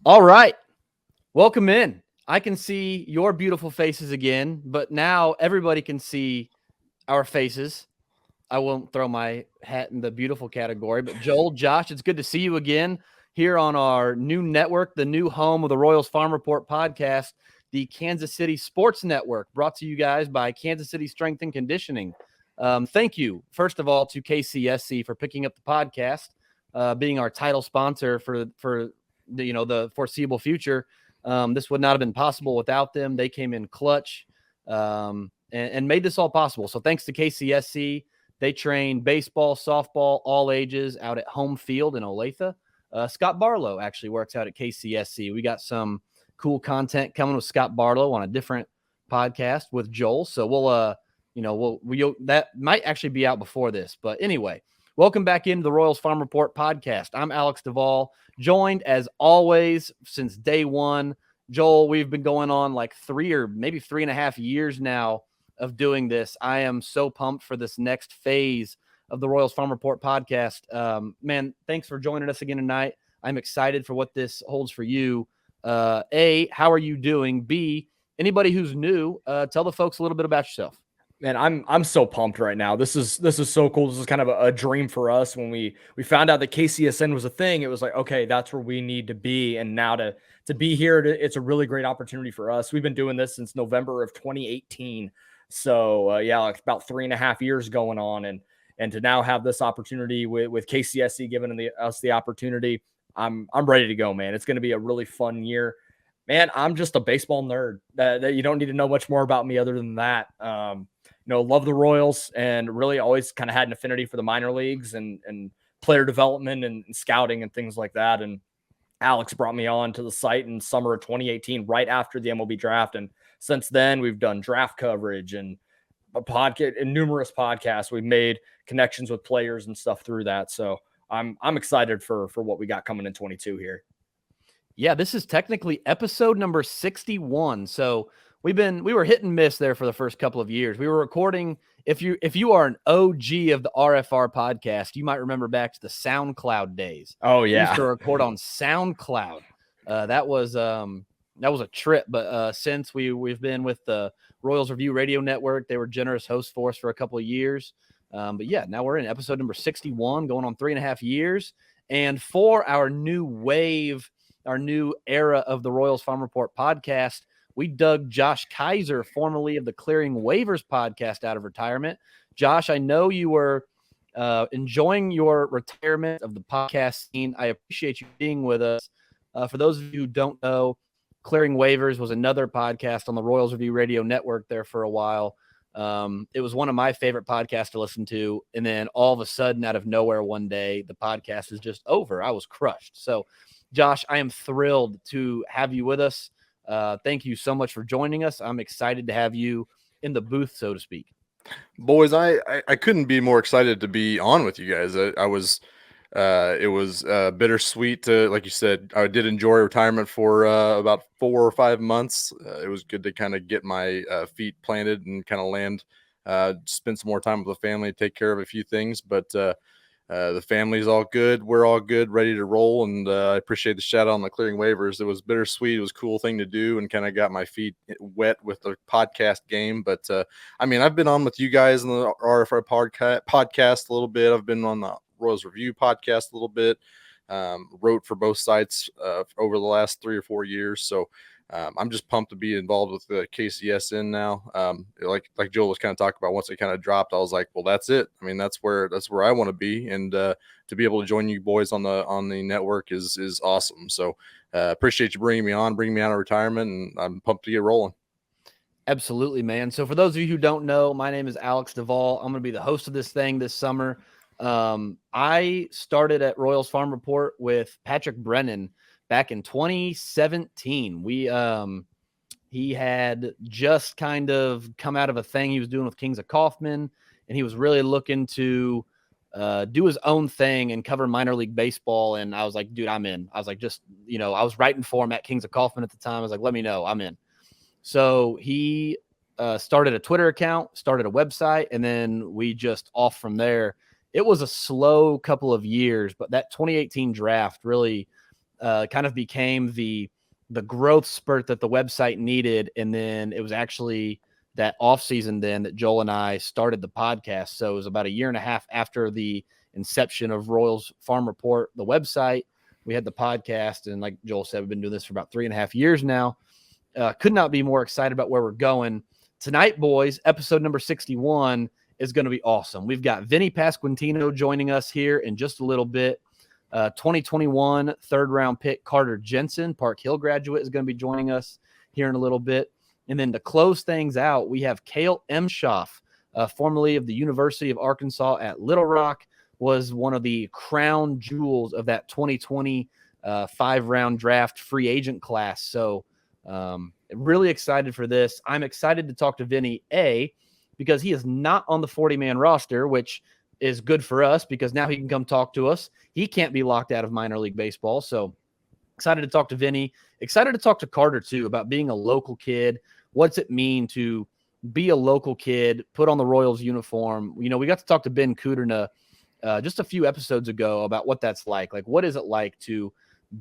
All right. Welcome in. I can see your beautiful faces again, but now everybody can see our faces. I won't throw my hat in the beautiful category, but Joel, Josh, it's good to see you again here on our new network, the new home of the Royals Farm Report podcast, the Kansas City Sports Network, brought to you guys by Kansas City Strength and Conditioning. Thank you, first of all, to KCSC for picking up the podcast, being our title sponsor for the foreseeable future. This would not have been possible without them. They came in clutch and made this all possible. So thanks to KCSC. They train baseball, softball, all ages out at Home Field in Olathe. Scott Barlow actually works out at KCSC. We got some cool content coming with Scott Barlow on a different podcast with Joel. So that might actually be out before this. But anyway, welcome back into the Royals Farm Report podcast. I'm Alex Duvall, joined as always since day one. Joel, we've been going on like 3 or maybe 3.5 years now of doing this. I am so pumped for this next phase of the Royals Farm Report podcast. Man, thanks for joining us again tonight. I'm excited for what this holds for you. A, how are you doing? B, anybody who's new, tell the folks a little bit about yourself. Man, I'm so pumped right now. This is so cool. This is kind of a dream for us. When we found out that KCSN was a thing, it was like, okay, that's where we need to be. And now to be here, it's a really great opportunity for us. We've been doing this since November of 2018. So like about 3.5 years going on, and to now have this opportunity with KCSC giving us the opportunity, I'm ready to go, man. It's going to be a really fun year, man. I'm just a baseball nerd that you don't need to know much more about me other than that. Love the Royals and really always kind of had an affinity for the minor leagues and player development and scouting and things like that. And Alex brought me on to the site in summer of 2018, right after the MLB draft. And since then, we've done draft coverage and a podcast and numerous podcasts. We've made connections with players and stuff through that. So I'm excited for what we got coming in 22 here. Yeah, this is technically episode number 61. So we were hit and miss there for the first couple of years. We were recording. If you are an OG of the RFR podcast, you might remember back to the SoundCloud days. Oh yeah, we used to record on SoundCloud. That was a trip. But since we've been with the Royals Review Radio Network, they were generous hosts for us for a couple of years. But yeah, now we're in episode number 61, going on 3.5 years. And for our new wave, our new era of the Royals Farm Report podcast, we dug Josh Keizer, formerly of the Clearing Waivers podcast, out of retirement. Josh, I know you were enjoying your retirement of the podcast scene. I appreciate you being with us. For those of you who don't know, Clearing Waivers was another podcast on the Royals Review Radio Network there for a while. It was one of my favorite podcasts to listen to. And then all of a sudden, out of nowhere one day, the podcast is just over. I was crushed. So, Josh, I am thrilled to have you with us. Thank you so much for joining us. I'm excited to have you in the booth, so to speak. Boys, I couldn't be more excited to be on with you guys. It was bittersweet to, like you said, I did enjoy retirement for about 4 or 5 months. It was good to kind of get my feet planted and kind of land, spend some more time with the family, take care of a few things. But the family's all good. We're all good, ready to roll. And I appreciate the shout out on the Clearing Waivers. It was bittersweet. It was a cool thing to do and kind of got my feet wet with the podcast game. But I've been on with you guys in the RFR podcast a little bit. I've been on the Royals Review podcast a little bit, wrote for both sites over the last 3 or 4 years. So I'm just pumped to be involved with the KCSN now. Like Joel was kind of talking about, once it kind of dropped, I was like, well, that's it. I mean, that's where I want to be. And to be able to join you boys on the network is awesome. So appreciate you bringing me out of retirement, and I'm pumped to get rolling. Absolutely, man. So for those of you who don't know, my name is Alex Duvall. I'm going to be the host of this thing this summer. I started at Royals Farm Report with Patrick Brennan back in 2017. He had just kind of come out of a thing he was doing with Kings of Kaufman, and he was really looking to do his own thing and cover minor league baseball. And I was like, dude, I'm in. I was like, I was writing for him at Kings of Kaufman at the time. I was like, let me know, I'm in. So he started a Twitter account, started a website, and then we just off from there. It was a slow couple of years, but that 2018 draft really kind of became the growth spurt that the website needed. And then it was actually that off season then that Joel and I started the podcast. So it was about a year and a half after the inception of Royals Farm Report, the website. We had the podcast, and like Joel said, we've been doing this for about 3.5 years now. Could not be more excited about where we're going. Tonight, boys, episode number 61 is going to be awesome. We've got Vinnie Pasquantino joining us here in just a little bit. 2021 third-round pick Carter Jensen, Park Hill graduate, is going to be joining us here in a little bit. And then to close things out, we have Kale Emshoff, formerly of the University of Arkansas at Little Rock, was one of the crown jewels of that 2020 5-round draft free agent class. So really excited for this. I'm excited to talk to Vinny, because he is not on the 40-man roster, which is good for us because now he can come talk to us. He can't be locked out of minor league baseball. So excited to talk to Vinny. Excited to talk to Carter, too, about being a local kid. What's it mean to be a local kid, put on the Royals uniform? We got to talk to Ben Kuderna just a few episodes ago about what that's like. Like, what is it like to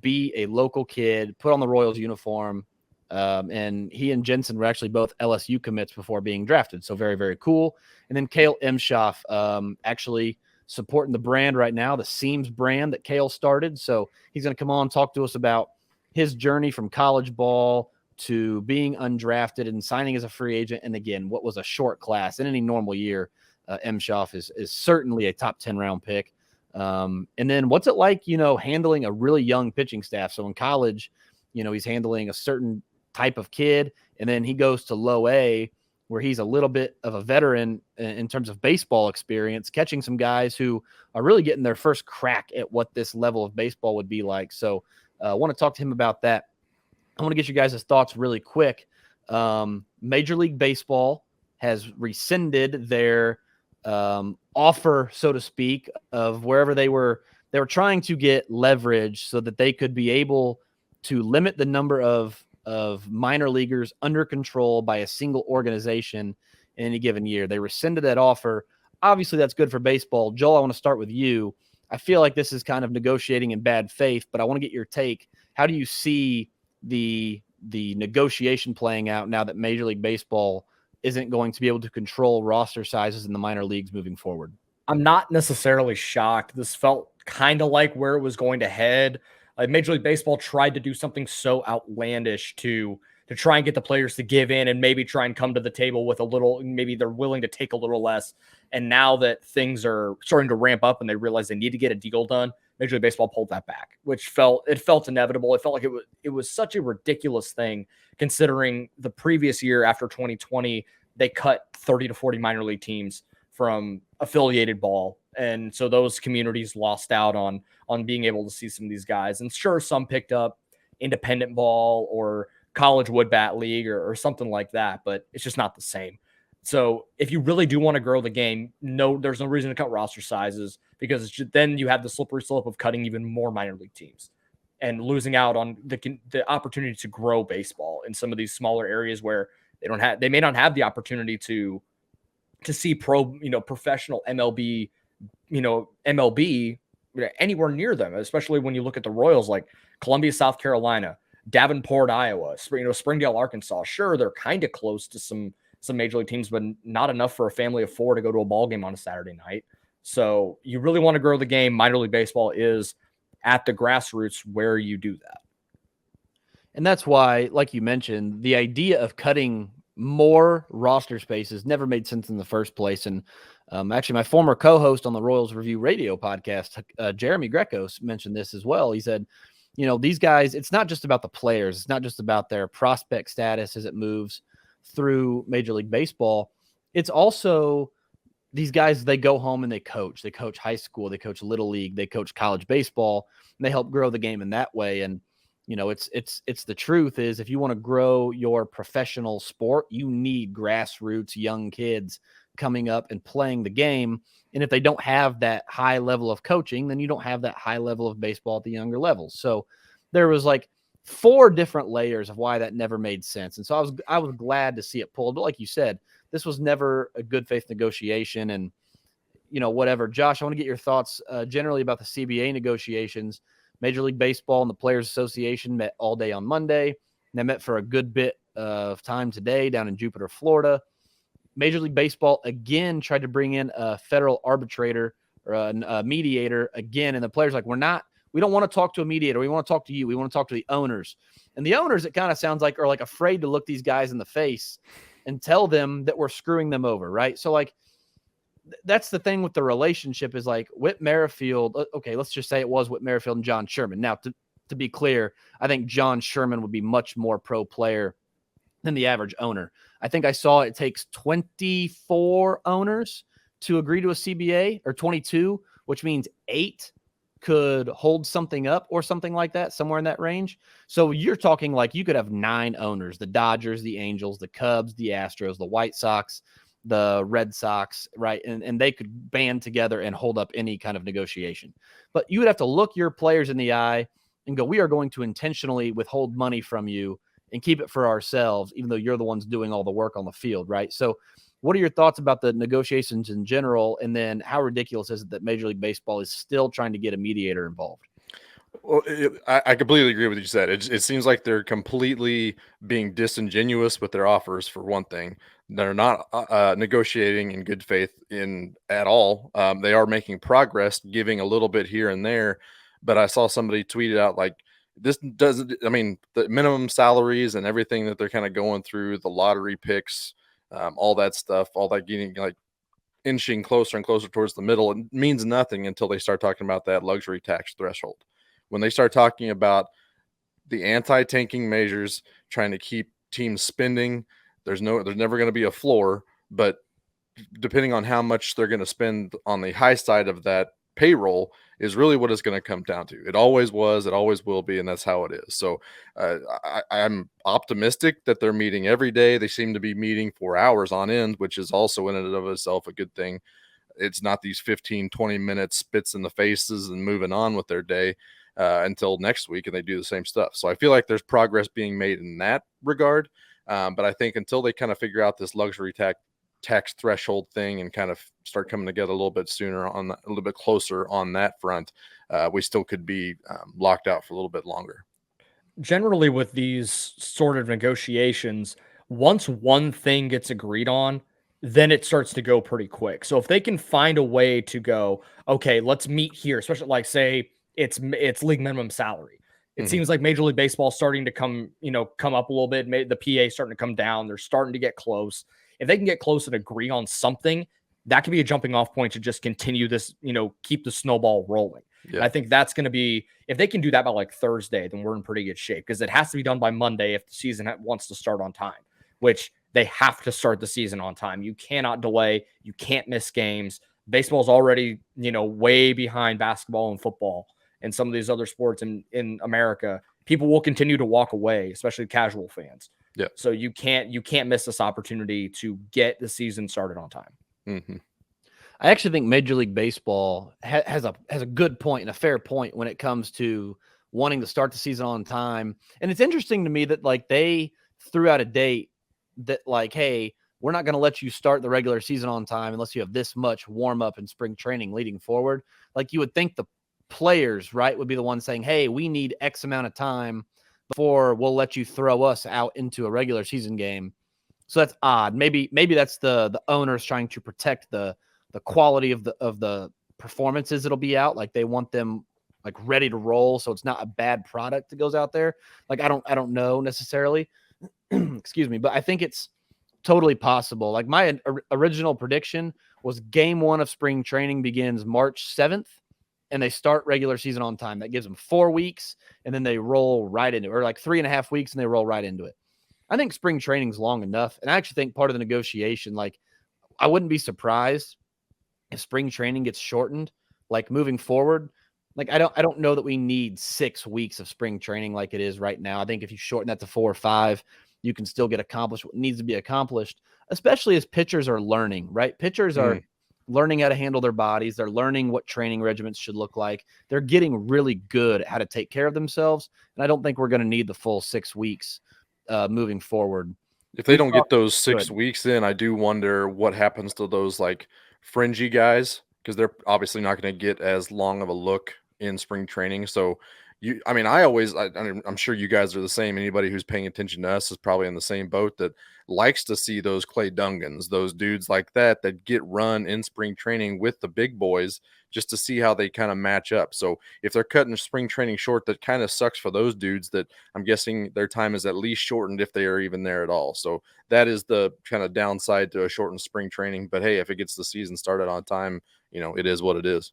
be a local kid, put on the Royals uniform? And he and Jensen were actually both LSU commits before being drafted. So very, very cool. And then Kale Emshoff, actually supporting the brand right now, the Seams brand that Kale started. So he's going to come on and talk to us about his journey from college ball to being undrafted and signing as a free agent. And again, what was a short class in any normal year. Emshoff is certainly a top 10 round pick. And then what's it like, handling a really young pitching staff? So in college, he's handling a certain type of kid, and then he goes to low A where he's a little bit of a veteran in terms of baseball experience, catching some guys who are really getting their first crack at what this level of baseball would be like. So I want to talk to him about that. I want to get you guys' thoughts really quick. Major League Baseball has rescinded their offer, so to speak, of wherever they were trying to get leverage so that they could be able to limit the number of minor leaguers under control by a single organization in any given year. They rescinded that offer. Obviously, that's good for baseball. Joel, I want to start with you. I feel like this is kind of negotiating in bad faith, but I want to get your take. How do you see the negotiation playing out now that Major League Baseball isn't going to be able to control roster sizes in the minor leagues moving forward? I'm not necessarily shocked. This felt kind of like where it was going to head. Major League Baseball tried to do something so outlandish to try and get the players to give in and maybe try and come to the table with a little, maybe they're willing to take a little less. And now that things are starting to ramp up and they realize they need to get a deal done, Major League Baseball pulled that back, which felt inevitable. It felt like it was such a ridiculous thing considering the previous year after 2020, they cut 30 to 40 minor league teams from affiliated ball. And so those communities lost out on being able to see some of these guys. And sure, some picked up independent ball or college wood bat league or something like that, but it's just not the same. So if you really do want to grow the game, there's no reason to cut roster sizes because then you have the slippery slope of cutting even more minor league teams and losing out on the opportunity to grow baseball in some of these smaller areas where they may not have the opportunity to see professional MLB anywhere near them, especially when you look at the Royals like Columbia, South Carolina, Davenport, Iowa, Springdale, Arkansas. Sure, they're kind of close to some major league teams, but not enough for a family of 4 to go to a ball game on a Saturday night. So you really want to grow the game. Minor league baseball is at the grassroots where you do that. And that's why, like you mentioned, the idea of cutting more roster spaces never made sense in the first place. And actually, my former co-host on the Royals Review Radio podcast, Jeremy Greco, mentioned this as well. He said, these guys, it's not just about the players. It's not just about their prospect status as it moves through Major League Baseball. It's also these guys, they go home and they coach. They coach high school. They coach little league. They coach college baseball. And they help grow the game in that way. And it's the truth is if you want to grow your professional sport, you need grassroots young kids coming up and playing the game. And if they don't have that high level of coaching, then you don't have that high level of baseball at the younger levels. So there was like 4 different layers of why that never made sense. And so I was glad to see it pulled. But like you said, this was never a good faith negotiation and, whatever. Josh, I want to get your thoughts generally about the CBA negotiations, Major League Baseball and the Players Association met all day on Monday. And they met for a good bit of time today down in Jupiter, Florida. Major League Baseball again tried to bring in a federal arbitrator or a mediator again. And the players like, we don't want to talk to a mediator. We want to talk to you. We want to talk to the owners. And the owners, it kind of sounds like, are like afraid to look these guys in the face and tell them that we're screwing them over. Right. So like, that's the thing with the relationship is like Whit Merrifield. Okay. Let's just say it was Whit Merrifield and John Sherman. Now to be clear, I think John Sherman would be much more pro player than the average owner. I think I saw it takes 24 owners to agree to a CBA, or 22, which means 8 could hold something up or something like that, somewhere in that range. So you're talking like you could have 9 owners: the Dodgers, the Angels, the Cubs, the Astros, the White Sox, the Red Sox, right? And they could band together and hold up any kind of negotiation. But you would have to look your players in the eye and go, we are going to intentionally withhold money from you and keep it for ourselves, even though you're the ones doing all the work on the field, right? So what are your thoughts about the negotiations in general? And then how ridiculous is it that Major League Baseball is still trying to get a mediator involved? Well, I completely agree with what you said. It seems like they're completely being disingenuous with their offers, for one thing. They're not negotiating in good faith at all. They are making progress, giving a little bit here and there. But I saw somebody tweeted out like, this doesn't, I mean, the minimum salaries and everything that they're kind of going through, the lottery picks, all that stuff, all that getting like inching closer and closer towards the middle, it means nothing until they start talking about that luxury tax threshold. When they start talking about the anti-tanking measures, trying to keep teams spending, there's never going to be a floor, but depending on how much they're going to spend on the high side of that payroll is really what it's going to come down to. It always was, it always will be, and that's how it is. So I'm optimistic that they're meeting every day. They seem to be meeting for hours on end, which is also in and of itself a good thing. It's not these 15, 20-minute spits in the faces and moving on with their day until next week, and they do the same stuff. So I feel like there's progress being made in that regard. But I think until they kind of figure out this luxury tax threshold thing and kind of start coming together a little bit sooner on a little bit closer on that front, we still could be locked out for a little bit longer. Generally with these sort of negotiations, once one thing gets agreed on, then it starts to go pretty quick. So if they can find a way to go, okay, let's meet here, especially like say it's league minimum salary. It seems like Major League Baseball is starting to come up a little bit. The PA starting to come down. They're starting to get close. If they can get close and agree on something, that could be a jumping off point to just continue this, keep the snowball rolling. Yeah. I think that's going to be, if they can do that by like Thursday, then we're in pretty good shape, because it has to be done by Monday if the season wants to start on time, which they have to start the season on time. You cannot delay. You can't miss games. Baseball's already, way behind basketball and football and some of these other sports in America. People will continue to walk away, especially casual fans. Yeah. So you can't miss this opportunity to get the season started on time. Mm-hmm. I actually think Major League Baseball has a good point and a fair point when it comes to wanting to start the season on time. And it's interesting to me that like they threw out a date that like, hey, we're not going to let you start the regular season on time unless you have this much warm up and spring training leading forward. Like you would think the players, right, would be the ones saying, hey, we need X amount of time before we'll let you throw us out into a regular season game. So that's odd. Maybe that's the owners trying to protect the quality of the performances that'll be out. Like they want them like ready to roll, so it's not a bad product that goes out there. Like I don't know necessarily. Excuse me, but I think it's totally possible. Like my original prediction was game 1 of spring training begins March 7th. And they start regular season on time. That gives them 4 weeks, and then they roll right into it, or like 3.5 weeks, and they roll right into it. I think spring training is long enough, and I actually think part of the negotiation, like I wouldn't be surprised if spring training gets shortened, like moving forward. Like I don't know that we need 6 weeks of spring training like it is right now. I think if you shorten that to 4 or 5, you can still get accomplished what needs to be accomplished, especially as pitchers are learning, right? Pitchers are learning how to handle their bodies. They're learning what training regimens should look like. They're getting really good at how to take care of themselves. And I don't think we're going to need the full 6 weeks moving forward. If they don't get those 6 weeks in, I do wonder what happens to those like fringy guys, because they're obviously not going to get as long of a look in spring training. So I'm sure you guys are the same. Anybody who's paying attention to us is probably in the same boat that likes to see those Clay Dungans, those dudes like that get run in spring training with the big boys just to see how they kind of match up. So if they're cutting spring training short, that kind of sucks for those dudes that I'm guessing their time is at least shortened if they are even there at all. So that is the kind of downside to a shortened spring training. But hey, if it gets the season started on time, it is what it is.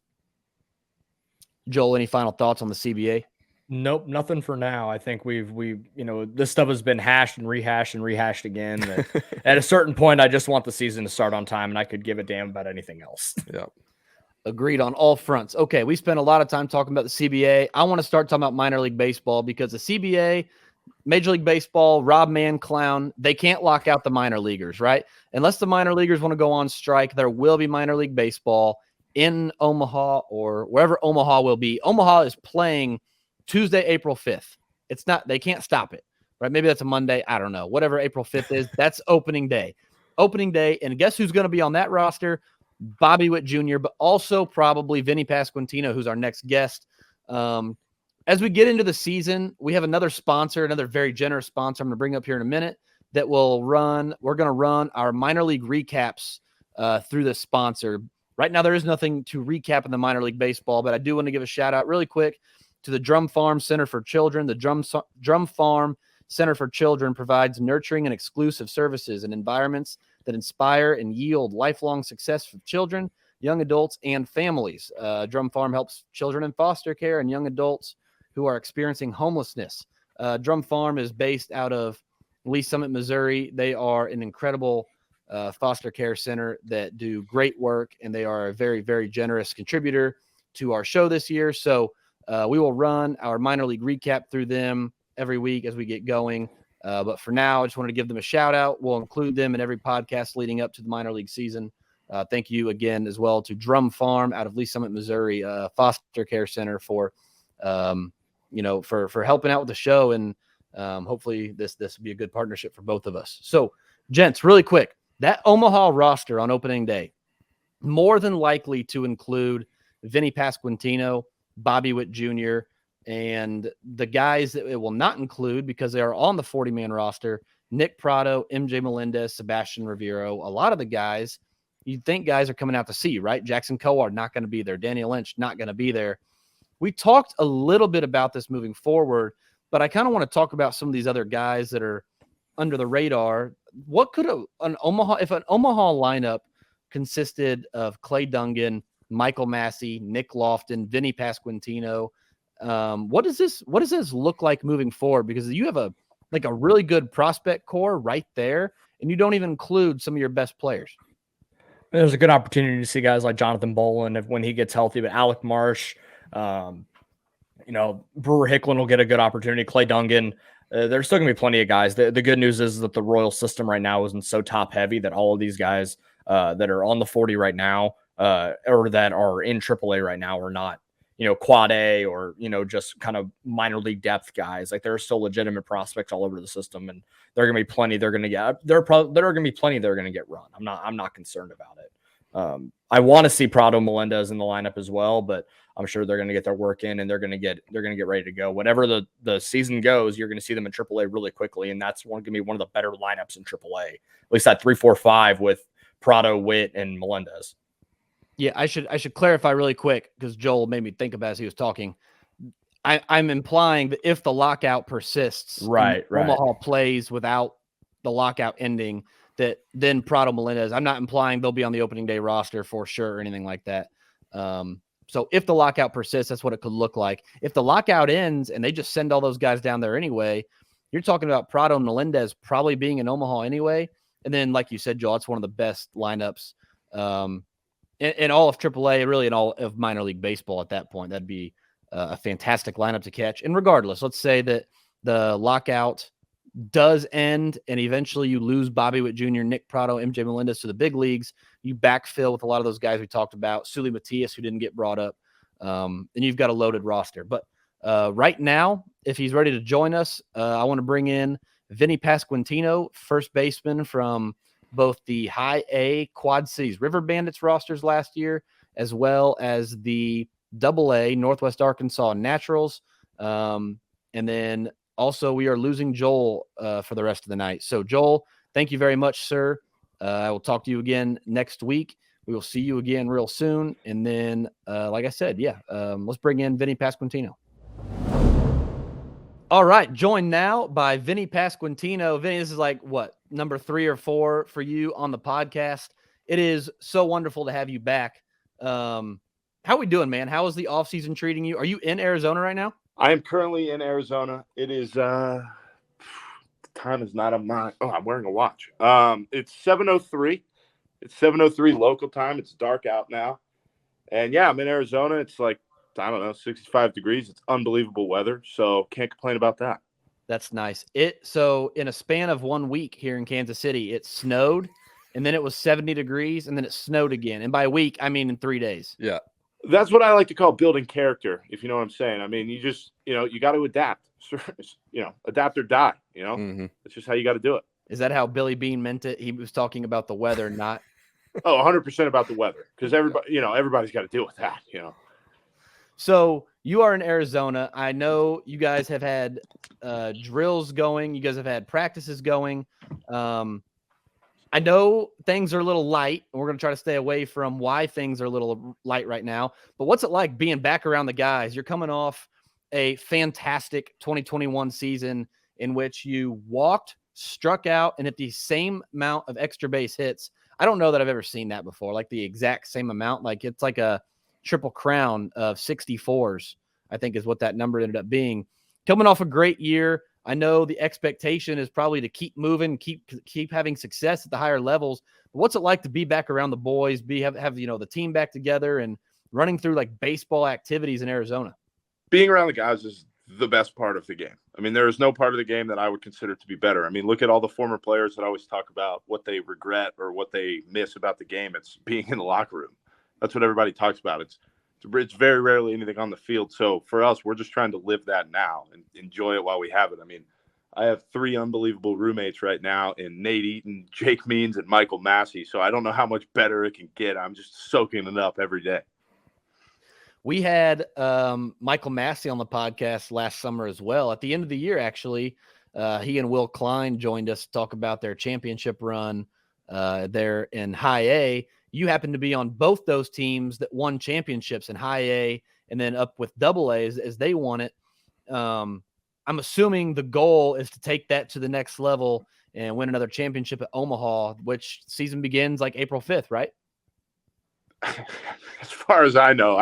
Joel, any final thoughts on the CBA? Nope, nothing for now. I think we've this stuff has been hashed and rehashed again. That at a certain point, I just want the season to start on time, and I could give a damn about anything else. Yeah. Agreed on all fronts. Okay, we spent a lot of time talking about the CBA. I want to start talking about minor league baseball because the CBA, Major League Baseball, Rob Manclown, they can't lock out the minor leaguers, right? Unless the minor leaguers want to go on strike, there will be minor league baseball in Omaha or wherever Omaha will be. Omaha is playing Tuesday, April 5th. It's not, they can't stop it, right? Maybe that's a Monday. I don't know. Whatever April 5th is, that's opening day. Opening day. And guess who's going to be on that roster? Bobby Witt Jr., but also probably Vinnie Pasquantino, who's our next guest. As we get into the season, we have another sponsor, another very generous sponsor I'm going to bring up here in a minute that will run. We're going to run our minor league recaps through this sponsor. Right now, there is nothing to recap in the minor league baseball, but I do want to give a shout out really quick to the Drum Farm Center for Children. The Drum Farm Center for Children provides nurturing and exclusive services and environments that inspire and yield lifelong success for children, young adults, and families. Drum Farm helps children in foster care and young adults who are experiencing homelessness. Drum Farm is based out of Lee Summit, Missouri. They are an incredible foster care center that do great work, and they are a very, very generous contributor to our show this year. So we will run our minor league recap through them every week as we get going. But for now, I just wanted to give them a shout out. We'll include them in every podcast leading up to the minor league season. Thank you again as well to Drum Farm out of Lee Summit, Missouri, foster care center for helping out with the show. And hopefully this will be a good partnership for both of us. So, gents, really quick, that Omaha roster on opening day, more than likely to include Vinnie Pasquantino, Bobby Witt Jr., and the guys that it will not include because they are on the 40-man roster, Nick Prado, MJ Melendez, Sebastian Rivero. A lot of the guys, you'd think guys are coming out to see, right? Jackson Coar not going to be there. Daniel Lynch not going to be there. We talked a little bit about this moving forward, but I kind of want to talk about some of these other guys that are under the radar. What could if an Omaha lineup consisted of Clay Dungan, Michael Massey, Nick Lofton, Vinnie Pasquantino, what does this look like moving forward? Because you have a really good prospect core right there, and you don't even include some of your best players. There's a good opportunity to see guys like Jonathan Bolin when he gets healthy, but Alec Marsh, Brewer Hicklin will get a good opportunity. Clay Dungan. There's still going to be plenty of guys. The good news is that the Royal system right now isn't so top heavy that all of these guys that are on the 40 right now or that are in AAA right now are not, quad A or, just kind of minor league depth guys. Like there are still legitimate prospects all over the system, and there are going to be plenty. There are going to be plenty that are going to get run. I'm not concerned about it. I want to see Prado, Melendez in the lineup as well, but I'm sure they're going to get their work in and they're going to get ready to go. Whenever the season goes, you're going to see them in AAA really quickly, and that's going to be one of the better lineups in AAA. At least that 3-4-5 with Prado, Witt, and Melendez. Yeah, I should clarify really quick because Joel made me think about it as he was talking. I'm implying that if the lockout persists, right, Omaha plays without the lockout ending, that then Prado, Melendez. I'm not implying they'll be on the opening day roster for sure or anything like that. So if the lockout persists, that's what it could look like. If the lockout ends and they just send all those guys down there anyway, you're talking about Prado and Melendez probably being in Omaha anyway. And then, like you said, Joel, it's one of the best lineups in all of AAA, really in all of minor league baseball at that point. That'd be a fantastic lineup to catch. And regardless, let's say that the lockout does end and eventually you lose Bobby Witt Jr., Nick Prado, MJ Melendez to the big leagues. You backfill with a lot of those guys we talked about, Sully Matias, who didn't get brought up. And you've got a loaded roster. But right now, if he's ready to join us, I want to bring in Vinnie Pasquantino, first baseman from both the High A Quad Cities River Bandits rosters last year, as well as the Double A Northwest Arkansas Naturals. And then also we are losing Joel for the rest of the night. So Joel, thank you very much, sir. I will talk to you again next week. We will see you again real soon. And then, like I said, let's bring in Vinnie Pasquantino. All right, joined now by Vinnie Pasquantino. Vinnie, this is like what, number 3 or 4 for you on the podcast. It is so wonderful to have you back. How are we doing, man? How is the offseason treating you? Are you in Arizona right now? I am currently in Arizona. It is the time is not on my I'm wearing a watch. It's 7:03. It's 7:03 local time. It's dark out now. And yeah, I'm in Arizona. It's like, I don't know, 65 degrees. It's unbelievable weather. So can't complain about that. That's nice. So in a span of 1 week here in Kansas City, it snowed and then it was 70 degrees and then it snowed again. And by a week, I mean in 3 days. Yeah. That's what I like to call building character, if you know what I'm saying. I mean, you just, you got to adapt, adapt or die, Mm-hmm. That's just how you got to do it. Is that how Billy Bean meant it? He was talking about the weather, not. 100% about the weather, because everybody's got to deal with that, So you are in Arizona. I know you guys have had drills going. You guys have had practices going. I know things are a little light, and we're going to try to stay away from why things are a little light right now. But what's it like being back around the guys? You're coming off a fantastic 2021 season in which you walked, struck out, and hit the same amount of extra base hits. I don't know that I've ever seen that before, like the exact same amount. Like it's like a triple crown of 64s, I think is what that number ended up being. Coming off a great year. I know the expectation is probably to keep moving, keep having success at the higher levels. But what's it like to be back around the boys, have the team back together and running through like baseball activities in Arizona? Being around the guys is the best part of the game. I mean, there is no part of the game that I would consider to be better. I mean, look at all the former players that always talk about what they regret or what they miss about the game. It's being in the locker room. That's what everybody talks about. It's very rarely anything on the field. So for us, we're just trying to live that now and enjoy it while we have it. I mean, I have 3 unbelievable roommates right now in Nate Eaton, Jake Means, and Michael Massey. So I don't know how much better it can get. I'm just soaking it up every day. We had Michael Massey on the podcast last summer as well. At the end of the year, actually, he and Will Klein joined us to talk about their championship run there in High A. You happen to be on both those teams that won championships in High A and then up with Double A as they won it. I'm assuming the goal is to take that to the next level and win another championship at Omaha, which season begins like April 5th, right? As far as I know,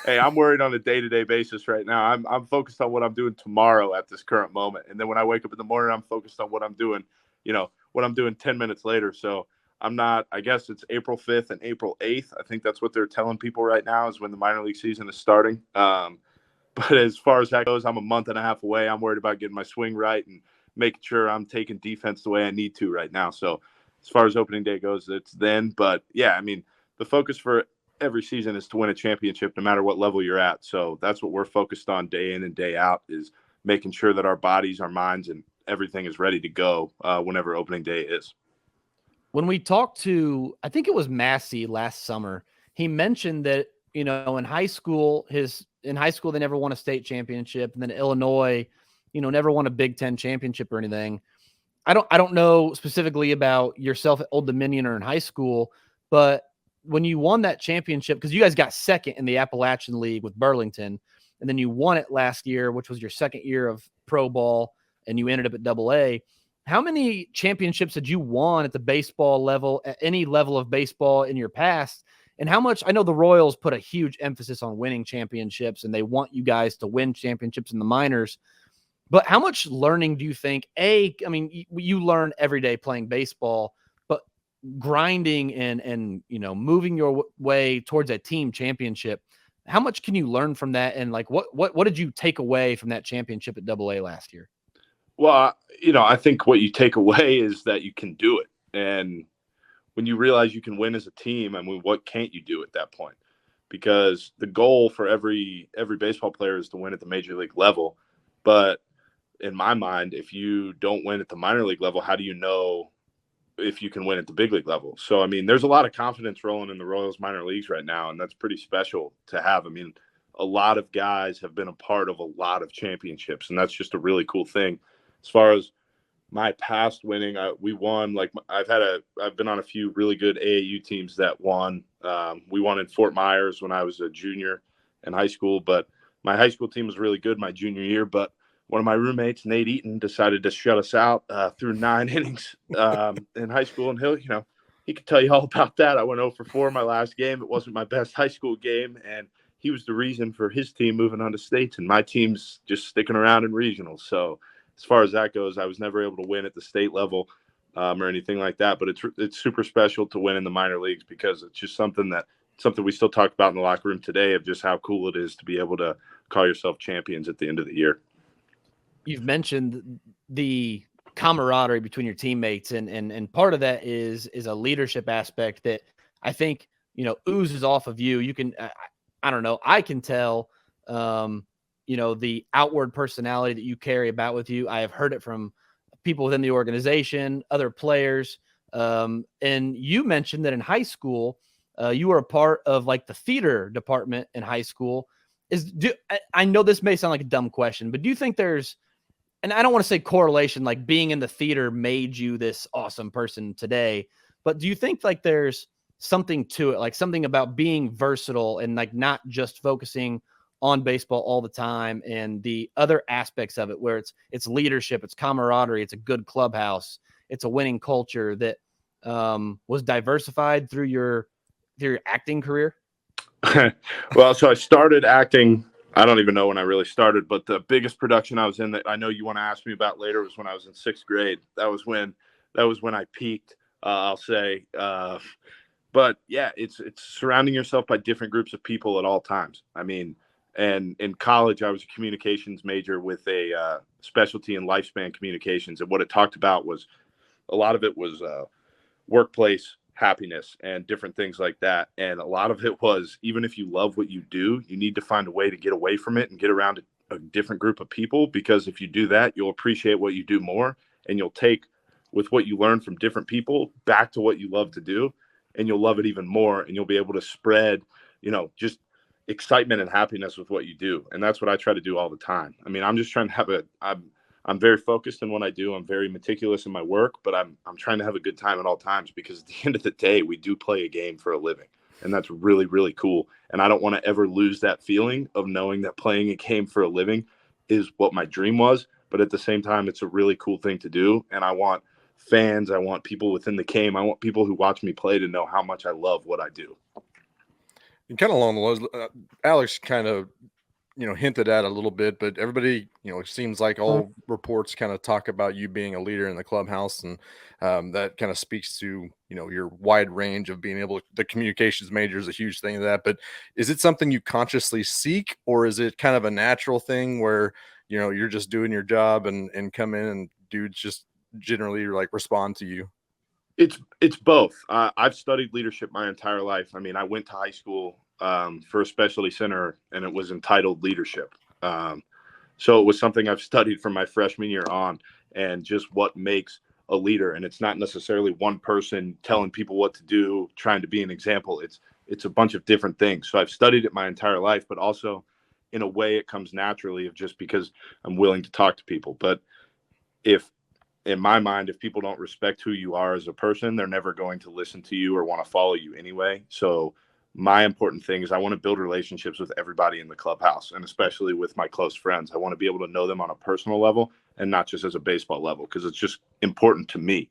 I'm worried on a day-to-day basis right now. I'm focused on what I'm doing tomorrow at this current moment. And then when I wake up in the morning, I'm focused on what I'm doing, what I'm doing 10 minutes later. So I'm not, I guess it's April 5th and April 8th. I think that's what they're telling people right now is when the minor league season is starting. But as far as that goes, I'm a month and a half away. I'm worried about getting my swing right and making sure I'm taking defense the way I need to right now. So as far as opening day goes, it's then. But yeah, I mean, the focus for every season is to win a championship no matter what level you're at. So that's what we're focused on day in and day out, is making sure that our bodies, our minds, and everything is ready to go whenever opening day is. When we talked to, I think it was Massey last summer, he mentioned that, in high school, they never won a state championship. And then Illinois, never won a Big Ten championship or anything. I don't know specifically about yourself at Old Dominion or in high school, but when you won that championship, because you guys got second in the Appalachian League with Burlington, and then you won it last year, which was your second year of pro ball, and you ended up at Double A. How many championships had you won at the baseball level, at any level of baseball in your past? And how much, I know the Royals put a huge emphasis on winning championships, and they want you guys to win championships in the minors. But how much learning do you think, you learn every day playing baseball, but grinding and moving your way towards a team championship, how much can you learn from that? And like, what did you take away from that championship at Double A last year? Well, I think what you take away is that you can do it. And when you realize you can win as a team, I mean, what can't you do at that point? Because the goal for every baseball player is to win at the major league level. But in my mind, if you don't win at the minor league level, how do you know if you can win at the big league level? So, I mean, there's a lot of confidence rolling in the Royals minor leagues right now, and that's pretty special to have. I mean, a lot of guys have been a part of a lot of championships, and that's just a really cool thing. As far as my past winning, we won. Like I've been on a few really good AAU teams that won. We won in Fort Myers when I was a junior in high school, but my high school team was really good my junior year. But one of my roommates, Nate Eaton, decided to shut us out through 9 innings in high school, and he could tell you all about that. I went 0 for 4 my last game. It wasn't my best high school game, and he was the reason for his team moving on to states, and my team's just sticking around in regionals. So as far as that goes, I was never able to win at the state level or anything like that. But it's super special to win in the minor leagues because it's just something we still talk about in the locker room today of just how cool it is to be able to call yourself champions at the end of the year. You've mentioned the camaraderie between your teammates, and part of that is a leadership aspect that I think oozes off of you. You can I don't know, I can tell the outward personality that you carry about with you. I have heard it from people within the organization, other players. And you mentioned that in high school, you were a part of like the theater department in high school. I know this may sound like a dumb question, but do you think there's, and I don't want to say correlation, like being in the theater made you this awesome person today, but do you think like there's something to it, like something about being versatile and like not just focusing on baseball all the time and the other aspects of it where it's leadership, it's camaraderie, it's a good clubhouse, it's a winning culture that was diversified through your acting career? Well, so I started acting, I don't even know when I really started, but the biggest production I was in that I know you want to ask me about later was when I was in 6th grade. That was when I peaked, I'll say. But yeah, it's surrounding yourself by different groups of people at all times. I mean, and in college, I was a communications major with a specialty in lifespan communications. And what it talked about was a lot of it was workplace happiness and different things like that. And a lot of it was, even if you love what you do, you need to find a way to get away from it and get around a different group of people. Because if you do that, you'll appreciate what you do more, and you'll take with what you learn from different people back to what you love to do, and you'll love it even more. And you'll be able to spread, just excitement and happiness with what you do. And that's what I try to do all the time. I mean, I'm just trying to have I'm very focused in what I do. I'm very meticulous in my work, but I'm trying to have a good time at all times, because at the end of the day, we do play a game for a living. And that's really, really cool. And I don't want to ever lose that feeling of knowing that playing a game for a living is what my dream was. But at the same time, it's a really cool thing to do. And I want fans, I want people within the game, I want people who watch me play to know how much I love what I do. And kind of along the lines, Alex kind of, hinted at a little bit, but everybody, it seems like all reports kind of talk about you being a leader in the clubhouse. And that kind of speaks to, your wide range of being able to, the communications major is a huge thing of that. But is it something you consciously seek, or is it kind of a natural thing where, you're just doing your job and come in and dudes just generally like respond to you? It's both. I've studied leadership my entire life. I mean, I went to high school for a specialty center, and it was entitled leadership. So it was something I've studied from my freshman year on, and just what makes a leader. And it's not necessarily one person telling people what to do, trying to be an example. It's a bunch of different things. So I've studied it my entire life, but also in a way it comes naturally of just because I'm willing to talk to people. But in my mind, if people don't respect who you are as a person, they're never going to listen to you or want to follow you anyway. So my important thing is I want to build relationships with everybody in the clubhouse, and especially with my close friends. I want to be able to know them on a personal level and not just as a baseball level, because it's just important to me.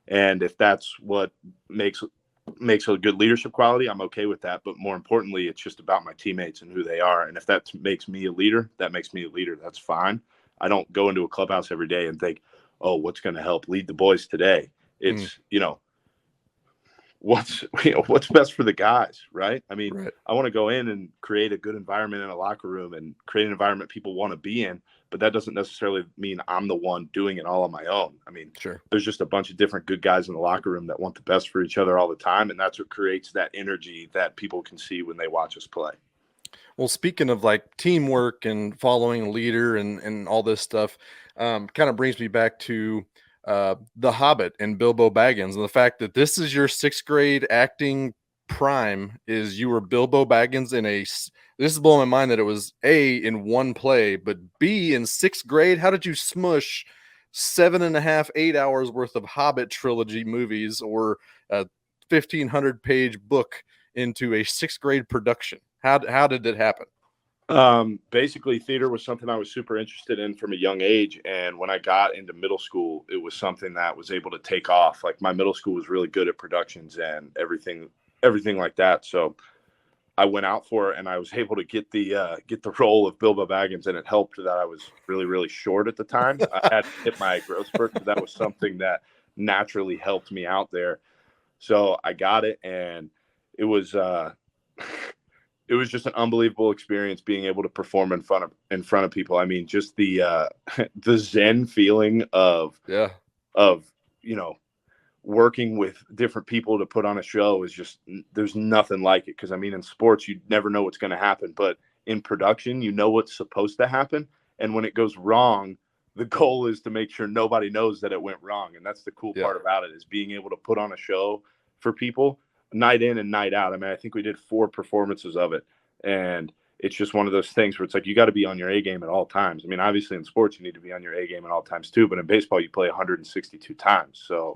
And if that's what makes a good leadership quality, I'm okay with that. But more importantly, it's just about my teammates and who they are. And if that makes me a leader, that makes me a leader. That's fine. I don't go into a clubhouse every day and think, oh, what's going to help lead the boys today? It's, what's best for the guys, right? I mean, right. I want to go in and create a good environment in a locker room and create an environment people want to be in, but that doesn't necessarily mean I'm the one doing it all on my own. I mean, sure, there's just a bunch of different good guys in the locker room that want the best for each other all the time, and that's what creates that energy that people can see when they watch us play. Well, speaking of like teamwork and following a leader and all this stuff, kind of brings me back to The Hobbit and Bilbo Baggins, and the fact that this is your 6th grade acting prime. Is you were Bilbo Baggins in a this is blowing my mind that it was A, in one play, but B, in 6th grade. How did you smush 7.5, 8 hours worth of Hobbit trilogy movies or a 1,500-page book into a 6th grade production? How did it happen? Basically, theater was something I was super interested in from a young age. And when I got into middle school, it was something that was able to take off. Like, my middle school was really good at productions and everything like that. So I went out for it, and I was able to get the role of Bilbo Baggins, and it helped that I was really, really short at the time. I had to hit my growth spurt, but that was something that naturally helped me out there. So I got it, and it was it was just an unbelievable experience being able to perform in front of people. I mean, just the the zen feeling of working with different people to put on a show is just, there's nothing like it. Because I mean, in sports, you never know what's going to happen, but in production, you know what's supposed to happen, and when it goes wrong, the goal is to make sure nobody knows that it went wrong. And that's the cool part about it, is being able to put on a show for people night in and night out. I mean, I think we did 4 performances of it, and it's just one of those things where it's like, you got to be on your A game at all times. I mean, obviously in sports, you need to be on your A game at all times too, but in baseball, you play 162 times. So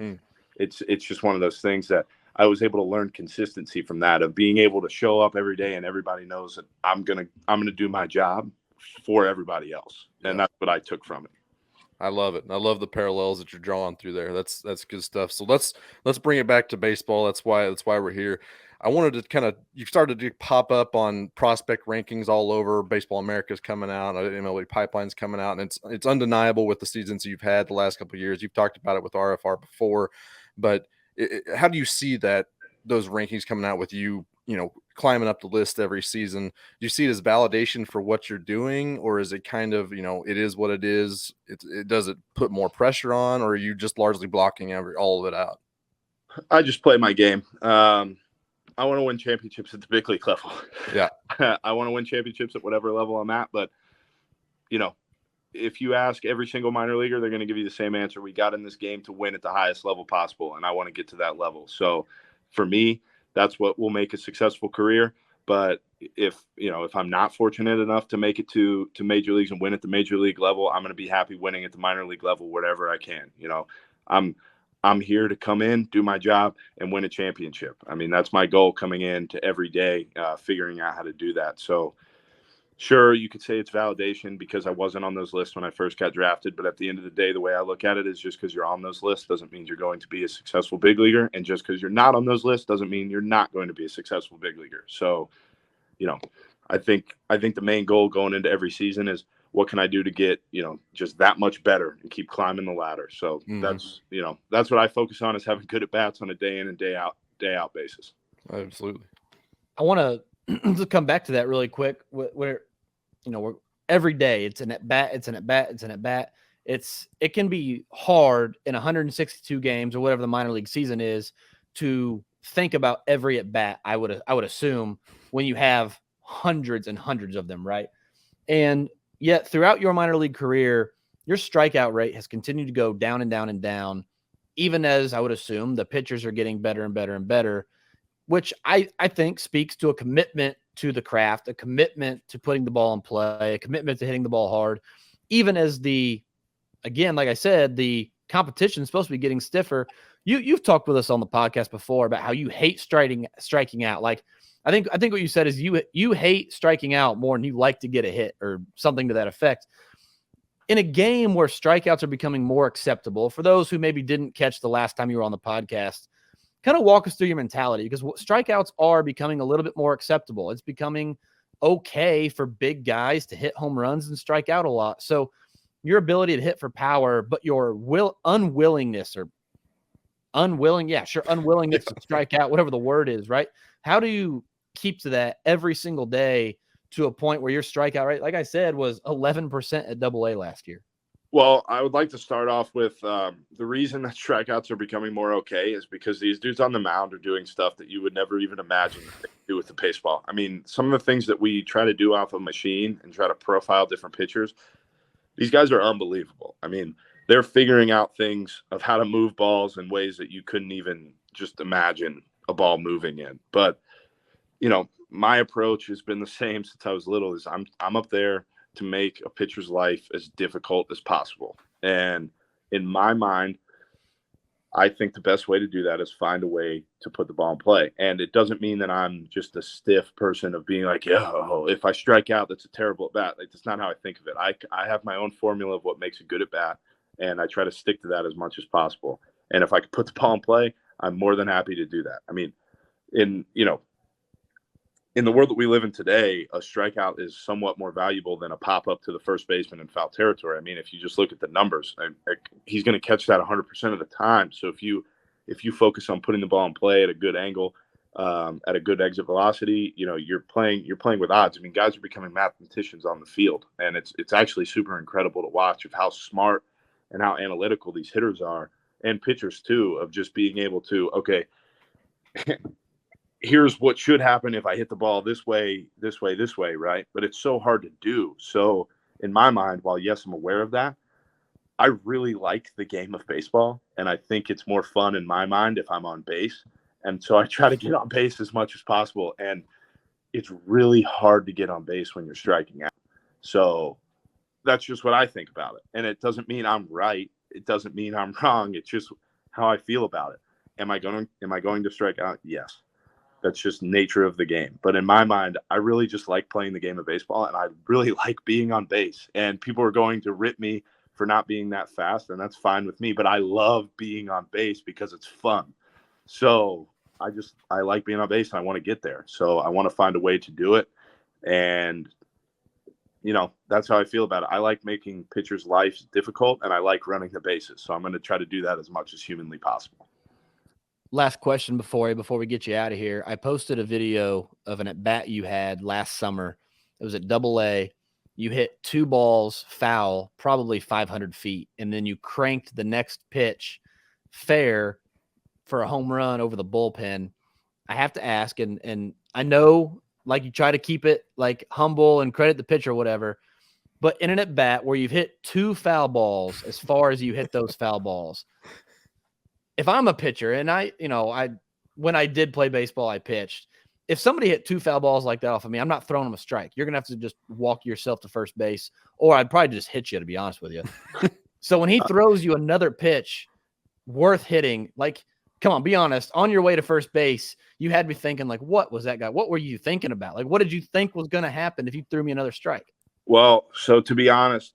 it's just one of those things that I was able to learn consistency from that, of being able to show up every day and everybody knows that I'm going to do my job for everybody else. And that's what I took from it. I love it. I love the parallels that you're drawing through there. That's good stuff. So let's bring it back to baseball. That's why we're here. I wanted to you started to pop up on prospect rankings all over. Baseball America's coming out, MiLB Pipeline's coming out, and it's undeniable with the seasons you've had the last couple of years. You've talked about it with RFR before, but how do you see those rankings coming out with you climbing up the list every season? Do you see it as validation for what you're doing, or is it kind of, it is what it is? It does it put more pressure on, or are you just largely blocking all of it out? I just play my game. I want to win championships at the big league level. Yeah. I want to win championships at whatever level I'm at. But, if you ask every single minor leaguer, they're going to give you the same answer. We got in this game to win at the highest level possible, and I want to get to that level. So for me, that's what will make a successful career. But if I'm not fortunate enough to make it to major leagues and win at the major league level, I'm going to be happy winning at the minor league level wherever I can. I'm here to come in, do my job, and win a championship. I mean, that's my goal coming in to every day, figuring out how to do that. So sure, you could say it's validation because I wasn't on those lists when I first got drafted. But at the end of the day, the way I look at it is, just because you're on those lists doesn't mean you're going to be a successful big leaguer. And just because you're not on those lists doesn't mean you're not going to be a successful big leaguer. So, I think the main goal going into every season is, what can I do to get, just that much better and keep climbing the ladder. So that's what I focus on, is having good at bats on a day in and day out basis. Absolutely. I want to come back to that really quick. Where we're every day, it's an at bat, it's an at bat, it's an at bat. It can be hard in 162 games or whatever the minor league season is to think about every at bat. I would assume, when you have hundreds and hundreds of them, right? And yet throughout your minor league career, your strikeout rate has continued to go down and down and down, even as I would assume the pitchers are getting better and better and better, which I think speaks to a commitment to the craft, a commitment to putting the ball in play, a commitment to hitting the ball hard, even as again, like I said, the competition is supposed to be getting stiffer. You've talked with us on the podcast before about how you hate striking out. Like, I think what you said is you hate striking out more than you like to get a hit or something to that effect. In a game where strikeouts are becoming more acceptable, for those who maybe didn't catch the last time you were on the podcast, kind of walk us through your mentality, because strikeouts are becoming a little bit more acceptable. It's becoming okay for big guys to hit home runs and strike out a lot. So your ability to hit for power, but your unwillingness to strike out, whatever the word is, right? How do you keep to that every single day to a point where your strikeout rate, like I said, was 11% at AA last year? Well, I would like to start off with the reason that strikeouts are becoming more okay is because these dudes on the mound are doing stuff that you would never even imagine they could do with the baseball. I mean, some of the things that we try to do off a machine and try to profile different pitchers, these guys are unbelievable. I mean, they're figuring out things of how to move balls in ways that you couldn't even just imagine a ball moving in. But, my approach has been the same since I was little. Is I'm up there to make a pitcher's life as difficult as possible. And in my mind, I think the best way to do that is find a way to put the ball in play. And it doesn't mean that I'm just a stiff person of being like, oh, if I strike out, that's a terrible at bat. Like, that's not how I think of it. I have my own formula of what makes a good at bat, and I try to stick to that as much as possible. And if I could put the ball in play, I'm more than happy to do that. I mean, in the world that we live in today, a strikeout is somewhat more valuable than a pop up to the first baseman in foul territory. I mean, if you just look at the numbers, he's going to catch that 100% of the time. So if you focus on putting the ball in play at a good angle, at a good exit velocity, you're playing with odds. I mean, guys are becoming mathematicians on the field, and it's actually super incredible to watch of how smart and how analytical these hitters are, and pitchers too, of just being able to, okay, here's what should happen if I hit the ball this way, right? But it's so hard to do. So in my mind, while yes, I'm aware of that, I really like the game of baseball, and I think it's more fun in my mind if I'm on base. And so I try to get on base as much as possible, and it's really hard to get on base when you're striking out. So that's just what I think about it. And it doesn't mean I'm right. It doesn't mean I'm wrong. It's just how I feel about it. Am I going to strike out? Yes. That's just nature of the game. But in my mind, I really just like playing the game of baseball, and I really like being on base. And people are going to rip me for not being that fast, and that's fine with me. But I love being on base because it's fun. So I like being on base, and I want to get there. So I want to find a way to do it. And, that's how I feel about it. I like making pitchers' lives difficult, and I like running the bases. So I'm going to try to do that as much as humanly possible. Last question before we get you out of here. I posted a video of an at-bat you had last summer. It was at Double-A. You hit 2 balls foul, probably 500 feet, and then you cranked the next pitch fair for a home run over the bullpen. I have to ask, and I know, like, you try to keep it, like, humble and credit the pitcher or whatever, but in an at-bat where you've hit 2 foul balls as far as you hit those foul balls, if I'm a pitcher and when I did play baseball, I pitched. If somebody hit 2 foul balls like that off of me, I'm not throwing them a strike. You're going to have to just walk yourself to first base, or I'd probably just hit you, to be honest with you. So when he throws you another pitch worth hitting, like, come on, be honest, on your way to first base, you had me thinking, like, what was that guy? What were you thinking about? Like, what did you think was going to happen if you threw me another strike? Well, so to be honest,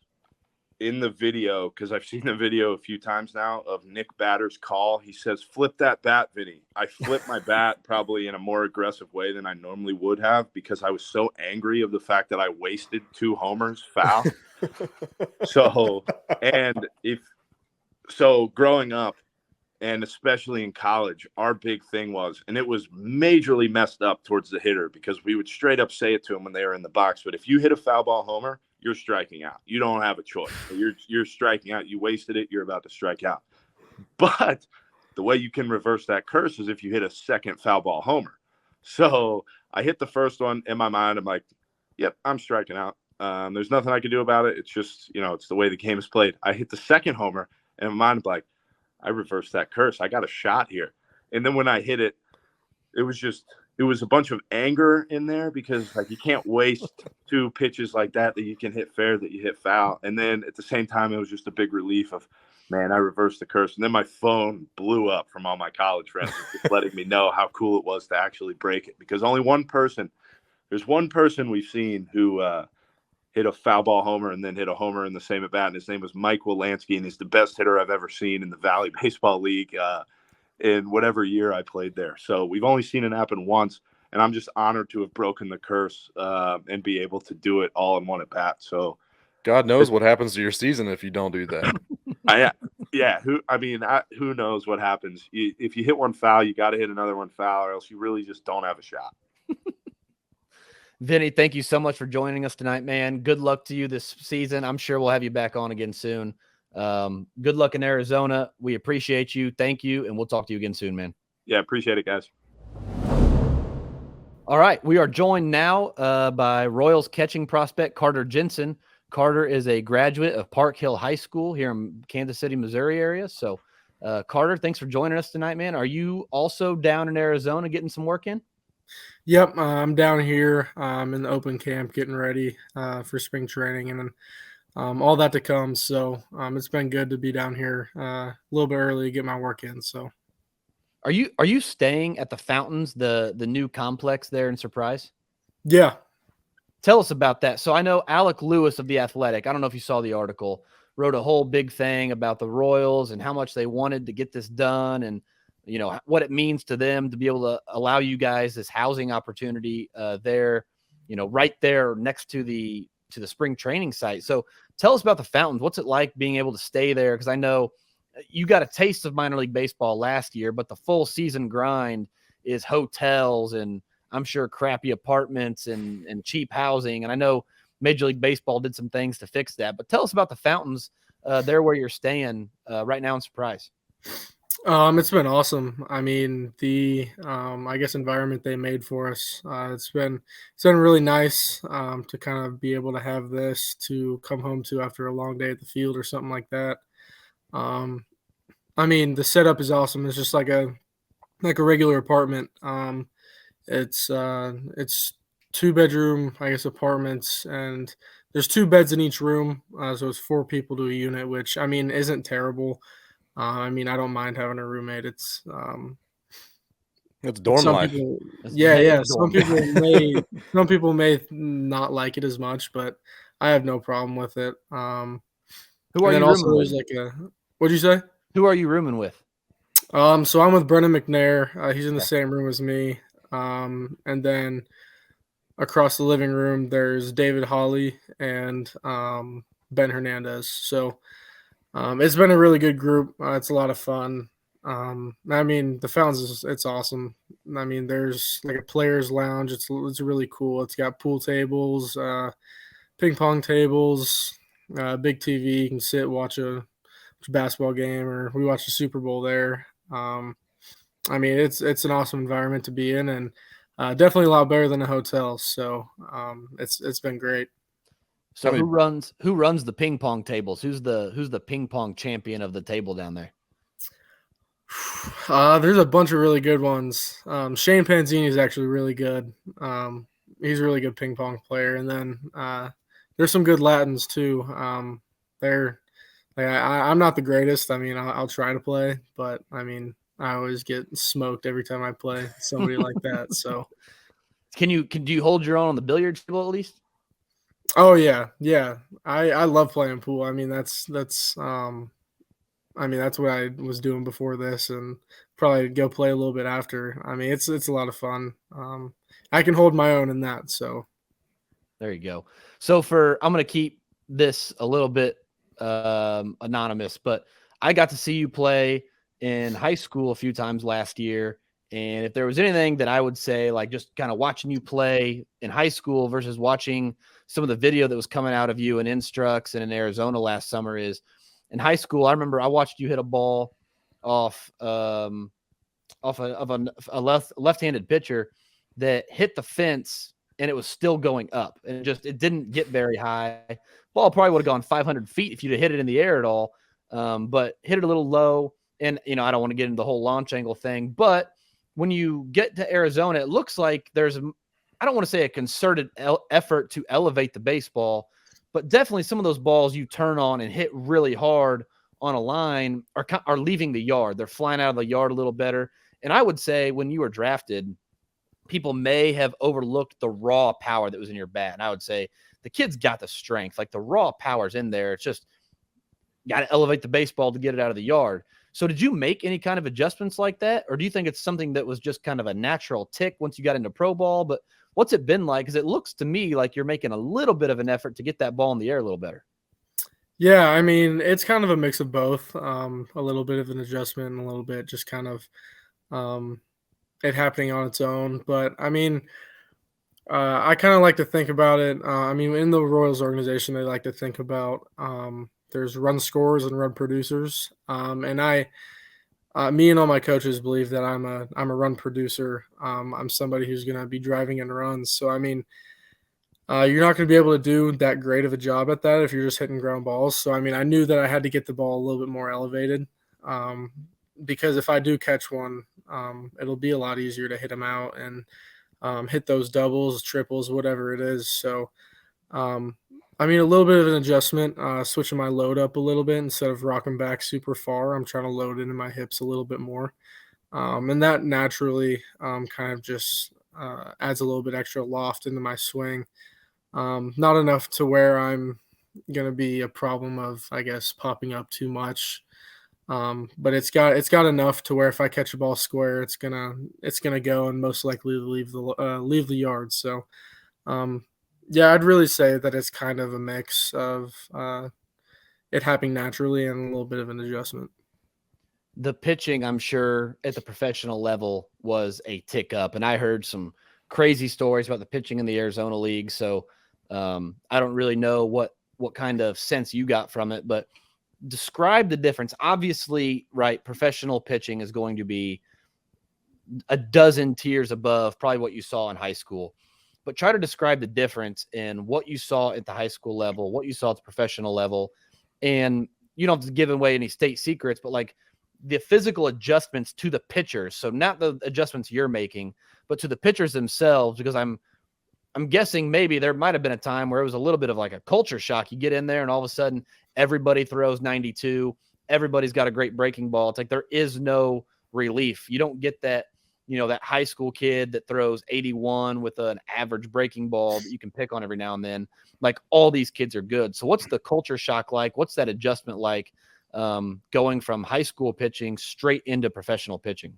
in the video, because I've seen the video a few times now of Nick Batter's call, he says, flip that bat, Vinny. I flipped my bat probably in a more aggressive way than I normally would have, because I was so angry of the fact that I wasted 2 homers foul. So growing up, and especially in college, our big thing was, and it was majorly messed up towards the hitter, because we would straight up say it to them when they were in the box. But if you hit a foul ball homer, you're striking out. You don't have a choice. You're striking out. You wasted it. You're about to strike out. But the way you can reverse that curse is if you hit a second foul ball homer. So I hit the first one. In my mind, I'm like, yep, I'm striking out. There's nothing I can do about it. It's just, it's the way the game is played. I hit the second homer, and in my mind, I'm like, I reversed that curse. I got a shot here. And then when I hit it, it was a bunch of anger in there, because, like, you can't waste 2 pitches like that you can hit fair, that you hit foul. And then at the same time, it was just a big relief of, man, I reversed the curse. And then my phone blew up from all my college friends, just letting me know how cool it was to actually break it. Because there's one person we've seen who hit a foul ball homer and then hit a homer in the same at bat. And his name was Mike Wilansky, and he's the best hitter I've ever seen in the Valley Baseball League in whatever year I played there. So we've only seen it happen once, and I'm just honored to have broken the curse and be able to do it all in one at bat. So God knows what happens to your season if you don't do that. Who knows what happens? If you hit one foul, you got to hit another one foul, or else you really just don't have a shot. Vinny, thank you so much for joining us tonight, man. Good luck to you this season. I'm sure we'll have you back on again soon. Good luck in Arizona. We appreciate you. Thank you. And we'll talk to you again soon, man. Yeah, appreciate it, guys. All right. We are joined now by Royals catching prospect Carter Jensen. Carter is a graduate of Park Hill High School here in Kansas City, Missouri area. So, Carter, thanks for joining us tonight, man. Are you also down in Arizona getting some work in? Yep, I'm down here in the open camp getting ready for spring training and all that to come. So it's been good to be down here a little bit early to get my work in. So Are you staying at the Fountains, the new complex there in Surprise? yeah. Tell us about that. So I know Alec Lewis of The Athletic, I don't know if you saw the article, wrote a whole big thing about the Royals and how much they wanted to get this done and, you know, what it means to them to be able to allow you guys this housing opportunity there, you know, right there next to the spring training site. So tell us about the Fountains. What's it like being able to stay there? Because I know you got a taste of minor league baseball last year, but the full season grind is hotels and I'm sure crappy apartments and cheap housing. And I know Major League Baseball did some things to fix that. But tell us about the Fountains there where you're staying right now in Surprise. It's been awesome. I mean, the I guess environment they made for us. It's been really nice to kind of be able to have this to come home to after a long day at the field or something like that. I mean, the setup is awesome. It's just like a regular apartment. It's 2-bedroom, I guess, apartments, and there's 2 beds in each room, so it's 4 people to a unit, which I mean isn't terrible. I mean, I don't mind having a roommate. It's dorm some life. people, It's yeah, very yeah. dorm. Some people may not like it as much, but I have no problem with it. Who are And then you also rooming there's with? like what'd you say? Who are you rooming with? So I'm with Brennan McNair. He's in the Okay. same room as me. And then across the living room, there's David Hawley and Ben Hernandez. So it's been a really good group. It's a lot of fun. I mean, the Fountains it's awesome. I mean, there's like a players' lounge. It's really cool. It's got pool tables, ping pong tables, big TV. You can sit watch a basketball game, or we watched the Super Bowl there. I mean, it's an awesome environment to be in, and definitely a lot better than a hotel. So it's been great. So who runs the ping pong tables? Who's the ping pong champion of the table down there? There's a bunch of really good ones. Shane Panzini is actually really good. He's a really good ping pong player, and then there's some good Latins too. They're like, I'm not the greatest. I mean, I'll try to play, but I mean, I always get smoked every time I play somebody like that. So, Do you hold your own on the billiard table at least? oh yeah. I love playing pool. I mean, that's what I was doing before this, and probably go play a little bit after. I mean, it's a lot of fun. I can hold my own in that. So, there you go. So I'm going to keep this a little bit anonymous, but I got to see you play in high school a few times last year. And if there was anything that I would say, like just kind of watching you play in high school versus watching some of the video that was coming out of you in Instructs and in Arizona last summer, is in high school, I remember I watched you hit a ball off a left-handed pitcher that hit the fence and it was still going up, and it didn't get very high. Ball probably would have gone 500 feet if you'd have hit it in the air at all, but hit it a little low. And I don't want to get into the whole launch angle thing, but when you get to Arizona, it looks like there's I don't want to say a concerted effort to elevate the baseball, but definitely some of those balls you turn on and hit really hard on a line are leaving the yard. They're flying out of the yard a little better. And I would say when you were drafted, people may have overlooked the raw power that was in your bat. And I would say the kid's got the strength, like the raw power's in there. It's just got to elevate the baseball to get it out of the yard. So did you make any kind of adjustments like that? Or do you think it's something that was just kind of a natural tick once you got into pro ball? But what's it been like? Because it looks to me like you're making a little bit of an effort to get that ball in the air a little better. Yeah, I mean, it's kind of a mix of both. A little bit of an adjustment and a little bit just kind of it happening on its own. But I mean, I kind of like to think about it. I mean, in the Royals organization, they like to think about there's run scorers and run producers. And me and all my coaches believe that I'm a run producer. I'm somebody who's going to be driving in runs. So, I mean, you're not going to be able to do that great of a job at that if you're just hitting ground balls. So, I mean, I knew that I had to get the ball a little bit more elevated because if I do catch one, it'll be a lot easier to hit them out. And hit those doubles, triples, whatever it is. So, I mean, a little bit of an adjustment, switching my load up a little bit instead of rocking back super far. I'm trying to load into my hips a little bit more. And that naturally kind of just adds a little bit extra loft into my swing. Not enough to where I'm going to be a problem of, I guess, popping up too much. But it's got enough to where if I catch a ball square, it's gonna go and most likely leave the yard. So, yeah, I'd really say that it's kind of a mix of it happening naturally and a little bit of an adjustment. The pitching, I'm sure, at the professional level was a tick up, and I heard some crazy stories about the pitching in the Arizona League. So I don't really know what kind of sense you got from it, but describe the difference. Obviously, right, professional pitching is going to be a dozen tiers above probably what you saw in high school. But try to describe the difference in what you saw at the high school level, what you saw at the professional level, and you don't have to give away any state secrets, but like the physical adjustments to the pitchers. So not the adjustments you're making, but to the pitchers themselves, because I'm guessing maybe there might have been a time where it was a little bit of like a culture shock. You get in there and all of a sudden everybody throws 92. Everybody's got a great breaking ball. It's like there is no relief. You don't get that, that high school kid that throws 81 with an average breaking ball that you can pick on every now and then. Like all these kids are good. So what's the culture shock like? What's that adjustment like going from high school pitching straight into professional pitching?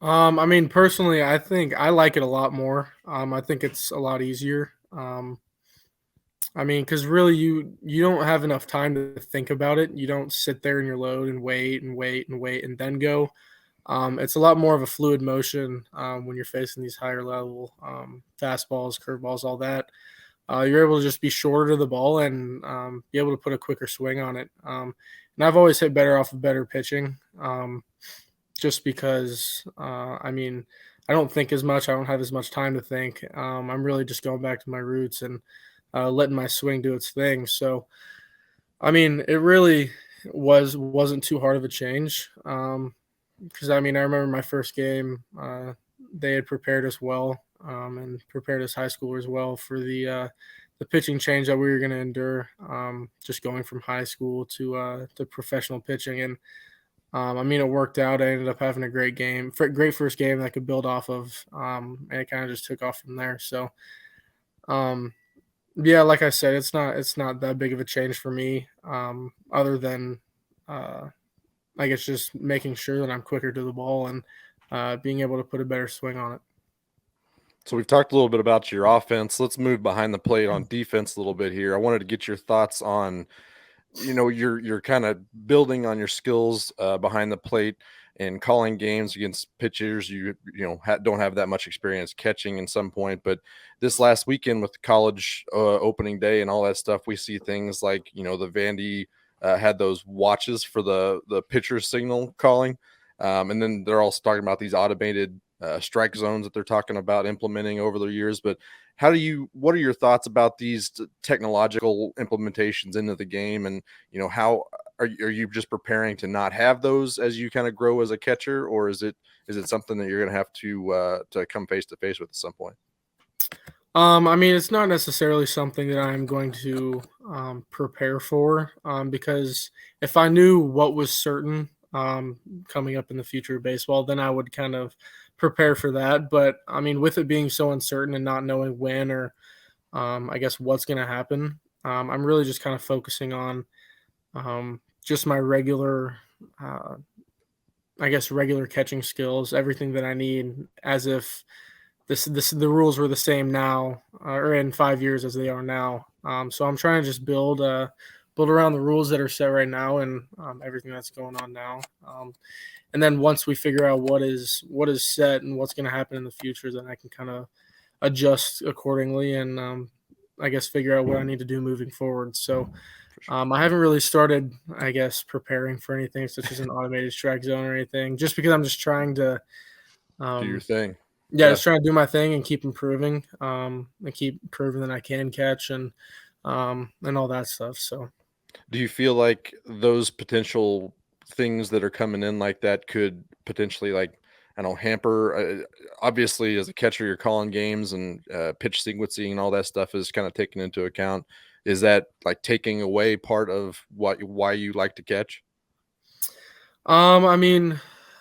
I mean, personally, I think I like it a lot more. I think it's a lot easier. I mean, because really, you don't have enough time to think about it. You don't sit there in your load and wait and wait and wait and then go. It's a lot more of a fluid motion when you're facing these higher level fastballs, curveballs, all that. You're able to just be shorter to the ball and be able to put a quicker swing on it. And I've always hit better off of better pitching. Just because, I mean, I don't think as much. I don't have as much time to think. I'm really just going back to my roots and letting my swing do its thing. So, I mean, it really wasn't too hard of a change. Because, I mean, I remember my first game, they had prepared us well and prepared us high schoolers well for the pitching change that we were going to endure, just going from high school to professional pitching. And, I mean, it worked out. I ended up having a great game, great first game that I could build off of, and it kind of just took off from there. So, yeah, like I said, it's not that big of a change for me, other than I guess just making sure that I'm quicker to the ball and being able to put a better swing on it. So we've talked a little bit about your offense. Let's move behind the plate on defense a little bit here. I wanted to get your thoughts on you're kind of building on your skills behind the plate and calling games against pitchers don't have that much experience catching in some point. But this last weekend with the college opening day and all that stuff, we see things like the Vandy had those watches for the pitcher signal calling, and then they're also talking about these automated strike zones that they're talking about implementing over the years. But what are your thoughts about these technological implementations into the game? And, how are you just preparing to not have those as you kind of grow as a catcher, or is it something that you're going to have to come face to face with at some point? I mean, it's not necessarily something that I'm going to prepare for, because if I knew what was certain coming up in the future of baseball, then I would kind of prepare for that. But I mean, with it being so uncertain and not knowing when or I guess what's going to happen, I'm really just kind of focusing on just my regular regular catching skills, everything that I need, as if the rules were the same now or in 5 years as they are now. So I'm trying to just build around the rules that are set right now and everything that's going on now. And then once we figure out what is set and what's going to happen in the future, then I can kind of adjust accordingly and I guess figure out what I need to do moving forward. So I haven't really started, I guess, preparing for anything such as an automated strike zone or anything, just because I'm just trying to do your thing. Yeah, just trying to do my thing and keep improving, and keep proving that I can catch and all that stuff. So, do you feel like those potential things that are coming in like that could potentially, like, hamper. Obviously, as a catcher, you're calling games and pitch sequencing and all that stuff is kind of taken into account. Is that like taking away part of why you like to catch? I mean,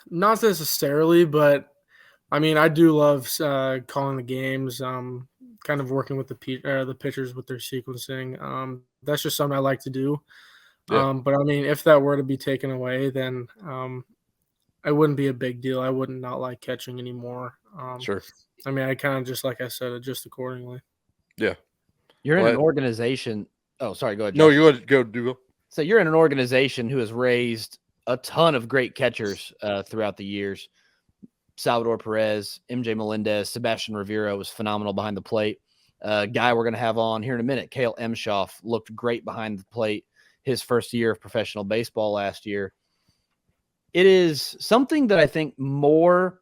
not necessarily, but I mean, I do love calling the games. Kind of working with the pitchers with their sequencing. That's just something I like to do. Yeah. But I mean, if that were to be taken away, then it wouldn't be a big deal. I wouldn't not like catching anymore. Sure. I mean, I kind of just like I said, adjust accordingly. Yeah. You're in Well, an organization. Oh, sorry. Go ahead. No, Josh. you go, Duvall. So you're in an organization who has raised a ton of great catchers throughout the years. Salvador Perez, MJ Melendez, Sebastian Rivera was phenomenal behind the plate. Guy we're going to have on here in a minute, Kale Emshoff, looked great behind the plate his first year of professional baseball last year. It is something that I think more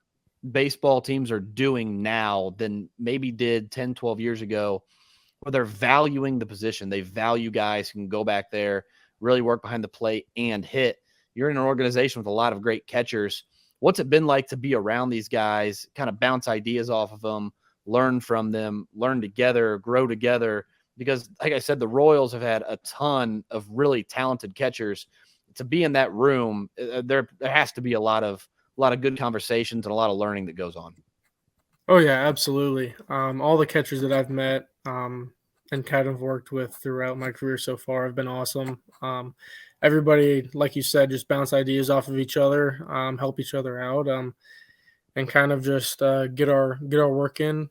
baseball teams are doing now than maybe did 10, 12 years ago, where they're valuing the position. They value guys who can go back there, really work behind the plate and hit. You're in an organization with a lot of great catchers. What's it been like to be around these guys, kind of bounce ideas off of them, learn from them, learn together, grow together? Because like I said, the Royals have had a ton of really talented catchers. To be in that room, there has to be a lot of good conversations and a lot of learning that goes on. Oh yeah, absolutely. All the catchers that I've met and kind of worked with throughout my career so far have been awesome. Everybody, like you said, just bounce ideas off of each other, help each other out, and kind of just get our work in.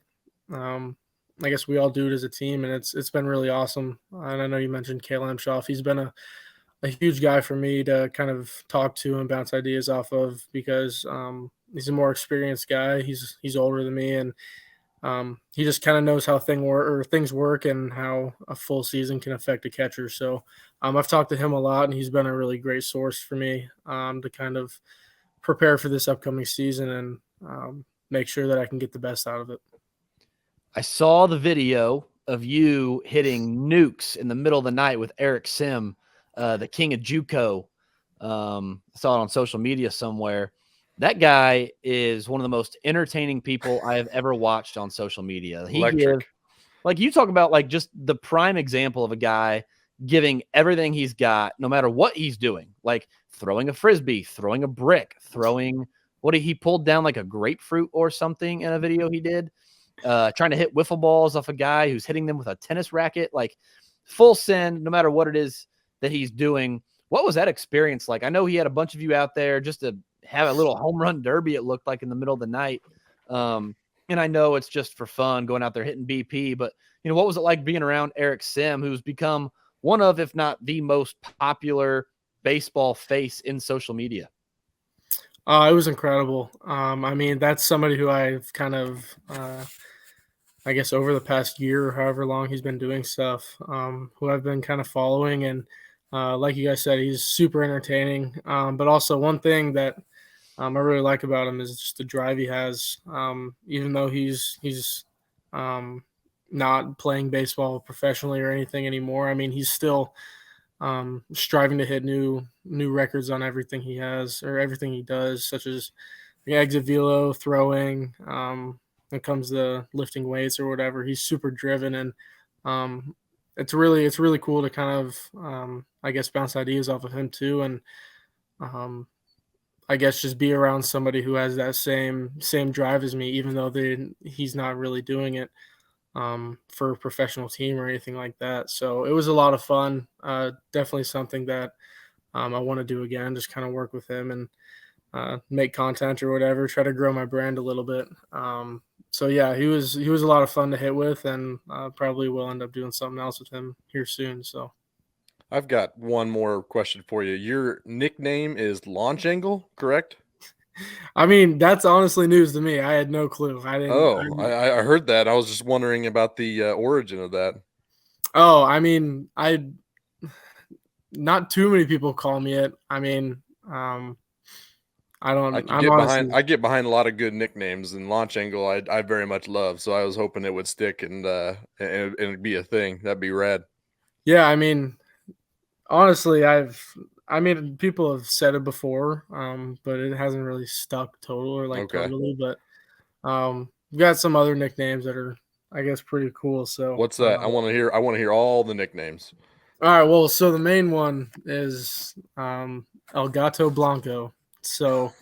I guess we all do it as a team, and it's been really awesome. And I know you mentioned Kale Emshoff. He's been a huge guy for me to kind of talk to and bounce ideas off of because he's a more experienced guy. He's older than me, and he just kind of knows how things work and how a full season can affect a catcher. So I've talked to him a lot, and he's been a really great source for me to kind of prepare for this upcoming season and make sure that I can get the best out of it. I saw the video of you hitting nukes in the middle of the night with Eric Sim, the king of JUCO. I saw it on social media somewhere. That guy is one of the most entertaining people I have ever watched on social media. Like you talk about like just the prime example of a guy giving everything he's got, no matter what he's doing, like throwing a Frisbee, throwing a brick, throwing he pulled down like a grapefruit or something in a video he did, trying to hit wiffle balls off a guy who's hitting them with a tennis racket, like full send, no matter what it is that he's doing. What was that experience like? I know he had a bunch of you out there just to have a little home run derby, it looked like, in the middle of the night. And I know it's just for fun going out there hitting BP, but what was it like being around Eric Sim, who's become one of, if not the most popular baseball face in social media? It was incredible. I mean, that's somebody who I've kind of, I guess over the past year or however long he's been doing stuff, who I've been kind of following. And like you guys said, he's super entertaining. But also one thing that I really like about him is just the drive he has. Even though he's not playing baseball professionally or anything anymore, I mean, he's still striving to hit new records on everything he has or everything he does, such as the exit velo, throwing, when it comes to lifting weights or whatever. He's super driven, and it's really cool to kind of I guess bounce ideas off of him too, and I guess just be around somebody who has that same drive as me, even though he's not really doing it for a professional team or anything like that. So it was a lot of fun. Definitely something that I want to do again, just kind of work with him and make content or whatever, try to grow my brand a little bit. So yeah, he was a lot of fun to hit with, and probably will end up doing something else with him here soon. So I've got one more question for you. Your nickname is Launch Angle, correct? I mean, that's honestly news to me. I had no clue. I heard that. I was just wondering about the origin of that. Oh, I mean, not too many people call me it. I mean, I get behind a lot of good nicknames, and Launch Angle I very much love. So I was hoping it would stick and it'd be a thing. That'd be rad. Yeah, I mean, honestly, I've I mean, people have said it before, but it hasn't really stuck Okay. totally. But we've got some other nicknames that are, I guess, pretty cool. So What's that? I want to hear all the nicknames. All right. Well, so the main one is El Gato Blanco. So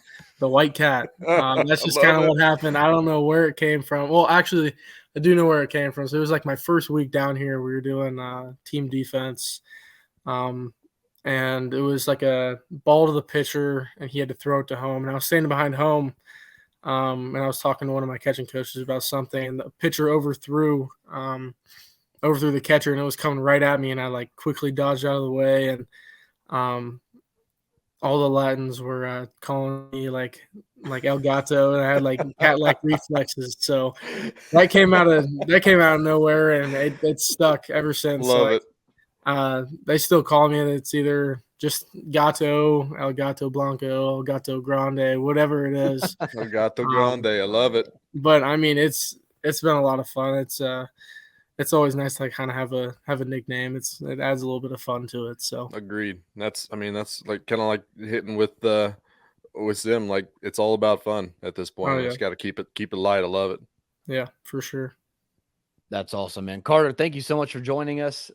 the white cat. That's just kind of what happened. I don't know where it came from. Well, actually, I do know where it came from. So it was like my first week down here. We were doing team defense. And it was like a ball to the pitcher, and he had to throw it to home. And I was standing behind home, and I was talking to one of my catching coaches about something, and the pitcher overthrew the catcher, and it was coming right at me, and I like quickly dodged out of the way, and all the Latins were calling me like El Gato, and I had like cat-like reflexes. So that came out of nowhere, and it stuck ever since. Love so, it. They still call me, and it's either just Gato, El Gato Blanco, El Gato Grande, whatever it is. El Gato Grande. I love it. But I mean, it's been a lot of fun. It's always nice to kind of have a nickname. It adds a little bit of fun to it. So Agreed. That's like kind of like hitting with them. Like it's all about fun at this point. Oh, You yeah. just got to keep it light. I love it. yeah, for sure. That's awesome, man. Carter, thank you so much for joining us.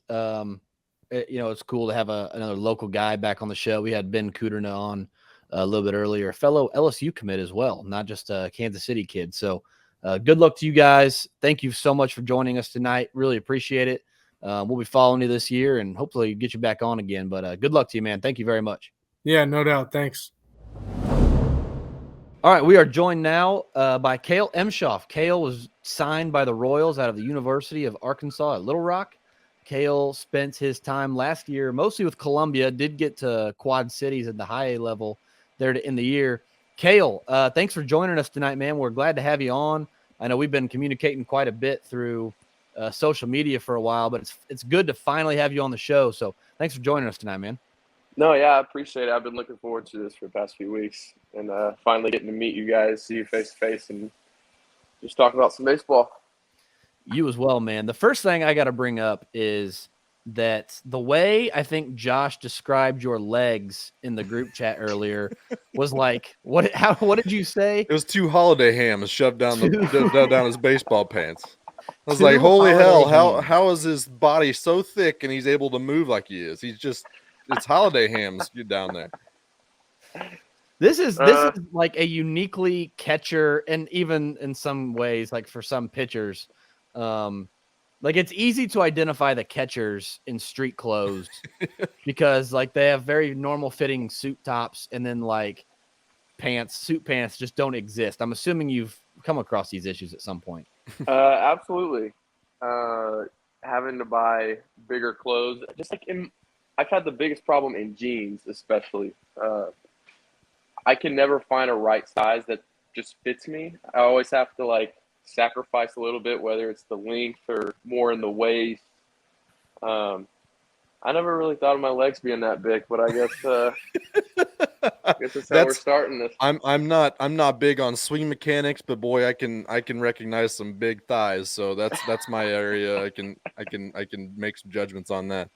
It's cool to have another local guy back on the show. We had Ben Kuderna on a little bit earlier, fellow LSU commit as well, not just a Kansas City kid. So good luck to you guys. Thank you so much for joining us tonight. Really appreciate it. We'll be following you this year and hopefully get you back on again. But good luck to you, man. Thank you very much. Yeah, no doubt. Thanks. All right, we are joined now by Kale Emshoff. Kale was signed by the Royals out of the University of Arkansas at Little Rock. Kale spent his time last year mostly with Columbia, did get to Quad Cities at the high A level there to end the year. Kale, thanks for joining us tonight, man. We're glad to have you on. I know we've been communicating quite a bit through social media for a while, but it's good to finally have you on the show. So thanks for joining us tonight, man. No, yeah, I appreciate it. I've been looking forward to this for the past few weeks, and finally getting to meet you guys, see you face to face, and just talk about some baseball. You as well, man. The first thing I got to bring up is that the way I think Josh described your legs in the group chat earlier was like, what did you say? It was 2 holiday hams shoved down down his baseball pants. I was 2 like, holy hell, holiday how is his body so thick and he's able to move like he is? It's holiday hams down there. This is like a uniquely catcher, and even in some ways, like for some pitchers, like it's easy to identify the catchers in street clothes because like they have very normal fitting suit tops, and then like suit pants just don't exist. I'm assuming you've come across these issues at some point. Absolutely. Having to buy bigger clothes, just like I've had the biggest problem in jeans, especially. I can never find a right size that just fits me. I always have to like sacrifice a little bit, whether it's the length or more in the waist. I never really thought of my legs being that big, but I guess that's how we're starting this. I'm not big on swing mechanics, but boy, I can recognize some big thighs. So that's my area. I can make some judgments on that.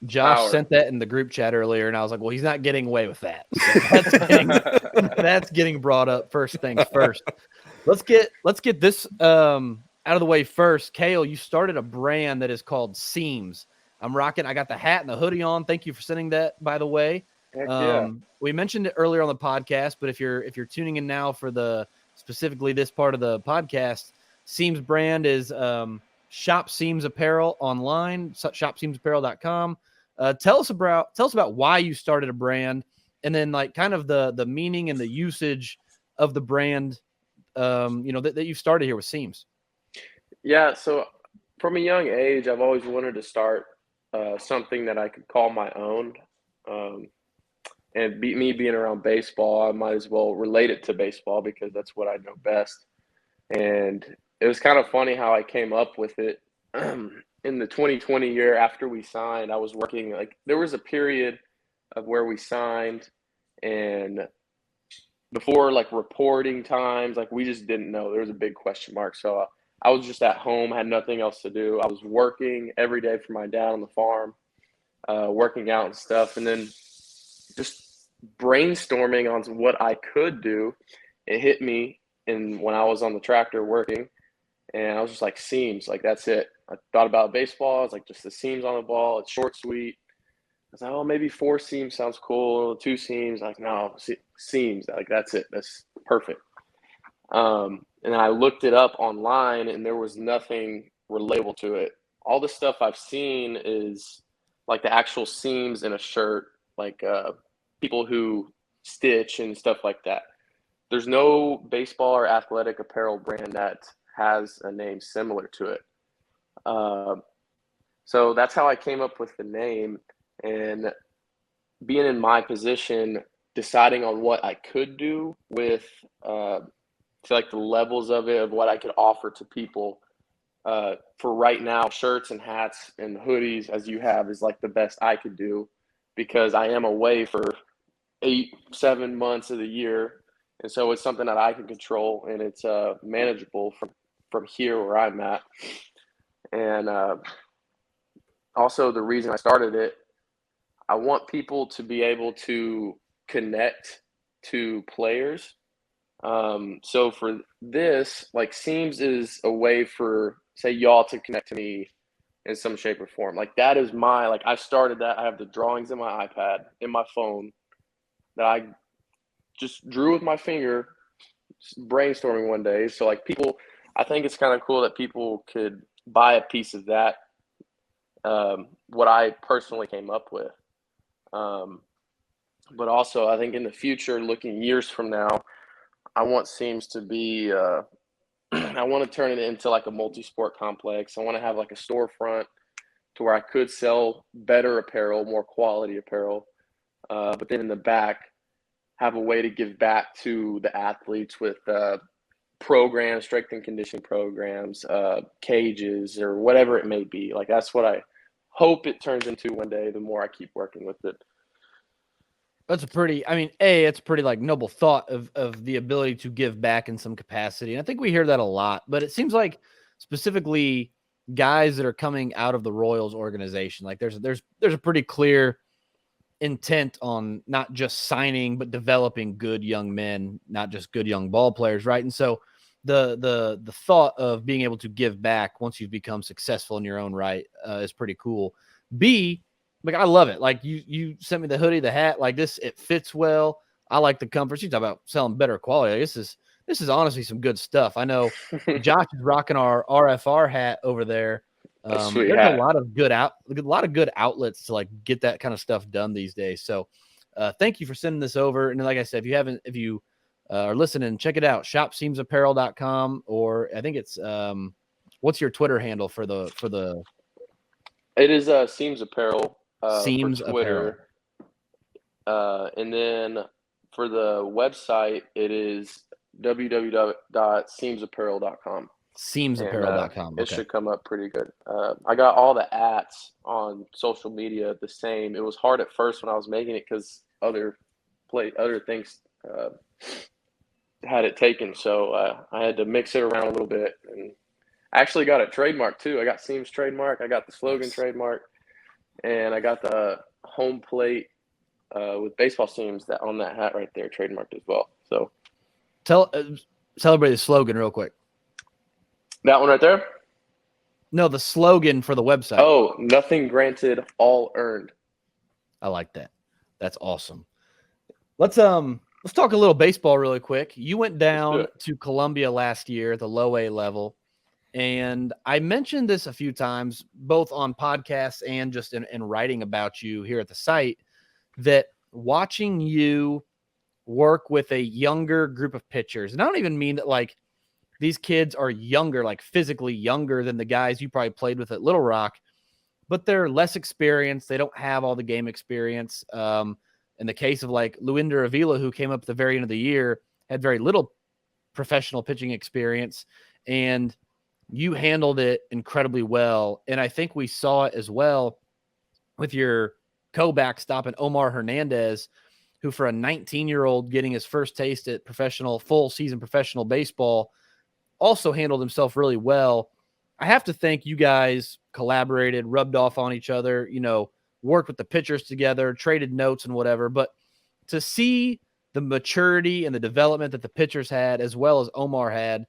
Josh sent that in the group chat earlier, and I was like, well, he's not getting away with that. So that's getting brought up first things first. Let's get this out of the way first. Kale, you started a brand that is called Seams. I got the hat and the hoodie on. Thank you for sending that, by the way. Heck yeah. We mentioned it earlier on the podcast, but if you're tuning in now for specifically this part of the podcast, Seams brand is Shop Seams Apparel online, shopseamsapparel.com. Tell us about why you started a brand, and then like kind of the meaning and the usage of the brand, that you started here with Seams. Yeah, so from a young age, I've always wanted to start something that I could call my own. And me being around baseball, I might as well relate it to baseball because that's what I know best. And it was kind of funny how I came up with it. In the 2020 year after we signed, I was working, like there was a period of where we signed, and before like reporting times, like we just didn't know. There was a big question mark. So I was just at home, had nothing else to do. I was working every day for my dad on the farm, working out and stuff. And then just brainstorming on what I could do, it hit me when I was on the tractor working, and I was just like, seams, like that's it. I thought about baseball. I was like, just the seams on the ball. It's short, sweet. I was like, oh, maybe 4 seams sounds cool. 2 seams, like no, seams, like that's it. That's perfect. And I looked it up online, and there was nothing relatable to it. All the stuff I've seen is like the actual seams in a shirt, like people who stitch and stuff like that. There's no baseball or athletic apparel brand that has a name similar to it. So that's how I came up with the name, and being in my position, deciding on what I could do with like the levels of it, of what I could offer to people. For right now, shirts and hats and hoodies, as you have, is like the best I could do, because I am away for 8-7 months of the year. And so it's something that I can control, and it's manageable from here where I'm at. And also the reason I started it, I want people to be able to connect to players. So for this, like seams is a way for, say, y'all to connect to me in some shape or form. Like that is like I started that. I have the drawings in my iPad, in my phone, that I just drew with my finger, brainstorming one day. So like people, I think it's kind of cool that people could buy a piece of that, what I personally came up with. But also I think in the future, looking years from now, I want seams to be, I want to turn it into like a multi-sport complex. I want to have like a storefront to where I could sell better apparel, more quality apparel. But then in the back, have a way to give back to the athletes with programs, strength and conditioning programs, cages, or whatever it may be. Like that's what I hope it turns into one day, the more I keep working with it. That's it's a pretty like noble thought of the ability to give back in some capacity. And I think we hear that a lot, but it seems like specifically guys that are coming out of the Royals organization, like there's a pretty clear intent on not just signing, but developing good young men, not just good young ball players. Right. And so the thought of being able to give back once you've become successful in your own right is pretty cool. Like, I love it. Like you sent me the hoodie, the hat, like this, it fits well. I like the comfort. You talk about selling better quality. Like, this is honestly some good stuff. I know Josh is rocking our RFR hat over there. There's a lot of good outlets to like get that kind of stuff done these days. So thank you for sending this over. And like I said, if you are listening, check it out. shopseamsapparel.com, or I think it's what's your Twitter handle for the It is Seams Apparel. Seams for Twitter. And then for the website, it is www.seamsapparel.com. Seamsapparel.com. It should come up pretty good. I got all the ats on social media the same. It was hard at first when I was making it because other things had it taken. So I had to mix it around a little bit. And I actually got it trademarked too. I got Seams trademark. I got the slogan trademark. And I got the home plate with baseball seams on that hat right there, trademarked as well. So celebrate the slogan real quick. That one right there? No, the slogan for the website. Oh, nothing granted, all earned. I like that. That's awesome. Let's talk a little baseball really quick. You went down to Columbia last year at the low A level. And I mentioned this a few times, both on podcasts and just in writing about you here at the site, that watching you work with a younger group of pitchers, and I don't even mean that like these kids are younger, like physically younger than the guys you probably played with at Little Rock, but they're less experienced. They don't have all the game experience. In the case of like Luinder Avila, who came up at the very end of the year, had very little professional pitching experience, and you handled it incredibly well. And I think we saw it as well with your co-backstop and Omar Hernandez, who for a 19-year-old getting his first taste at full season professional baseball, also handled himself really well. I have to think you guys collaborated, rubbed off on each other, worked with the pitchers together, traded notes and whatever. But to see the maturity and the development that the pitchers had, as well as Omar had,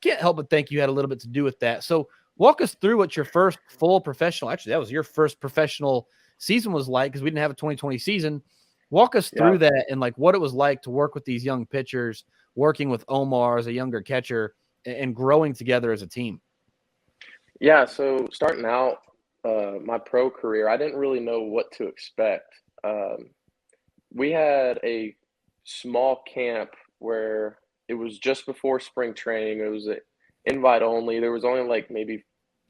can't help but think you had a little bit to do with that. So walk us through what your first full professional, actually, that was your first professional season was like, because we didn't have a 2020 season. Walk us through that and like what it was like to work with these young pitchers, working with Omar as a younger catcher and growing together as a team. Yeah, so starting out my pro career, I didn't really know what to expect. We had a small camp where it was just before spring training. It was an invite only. There was only like maybe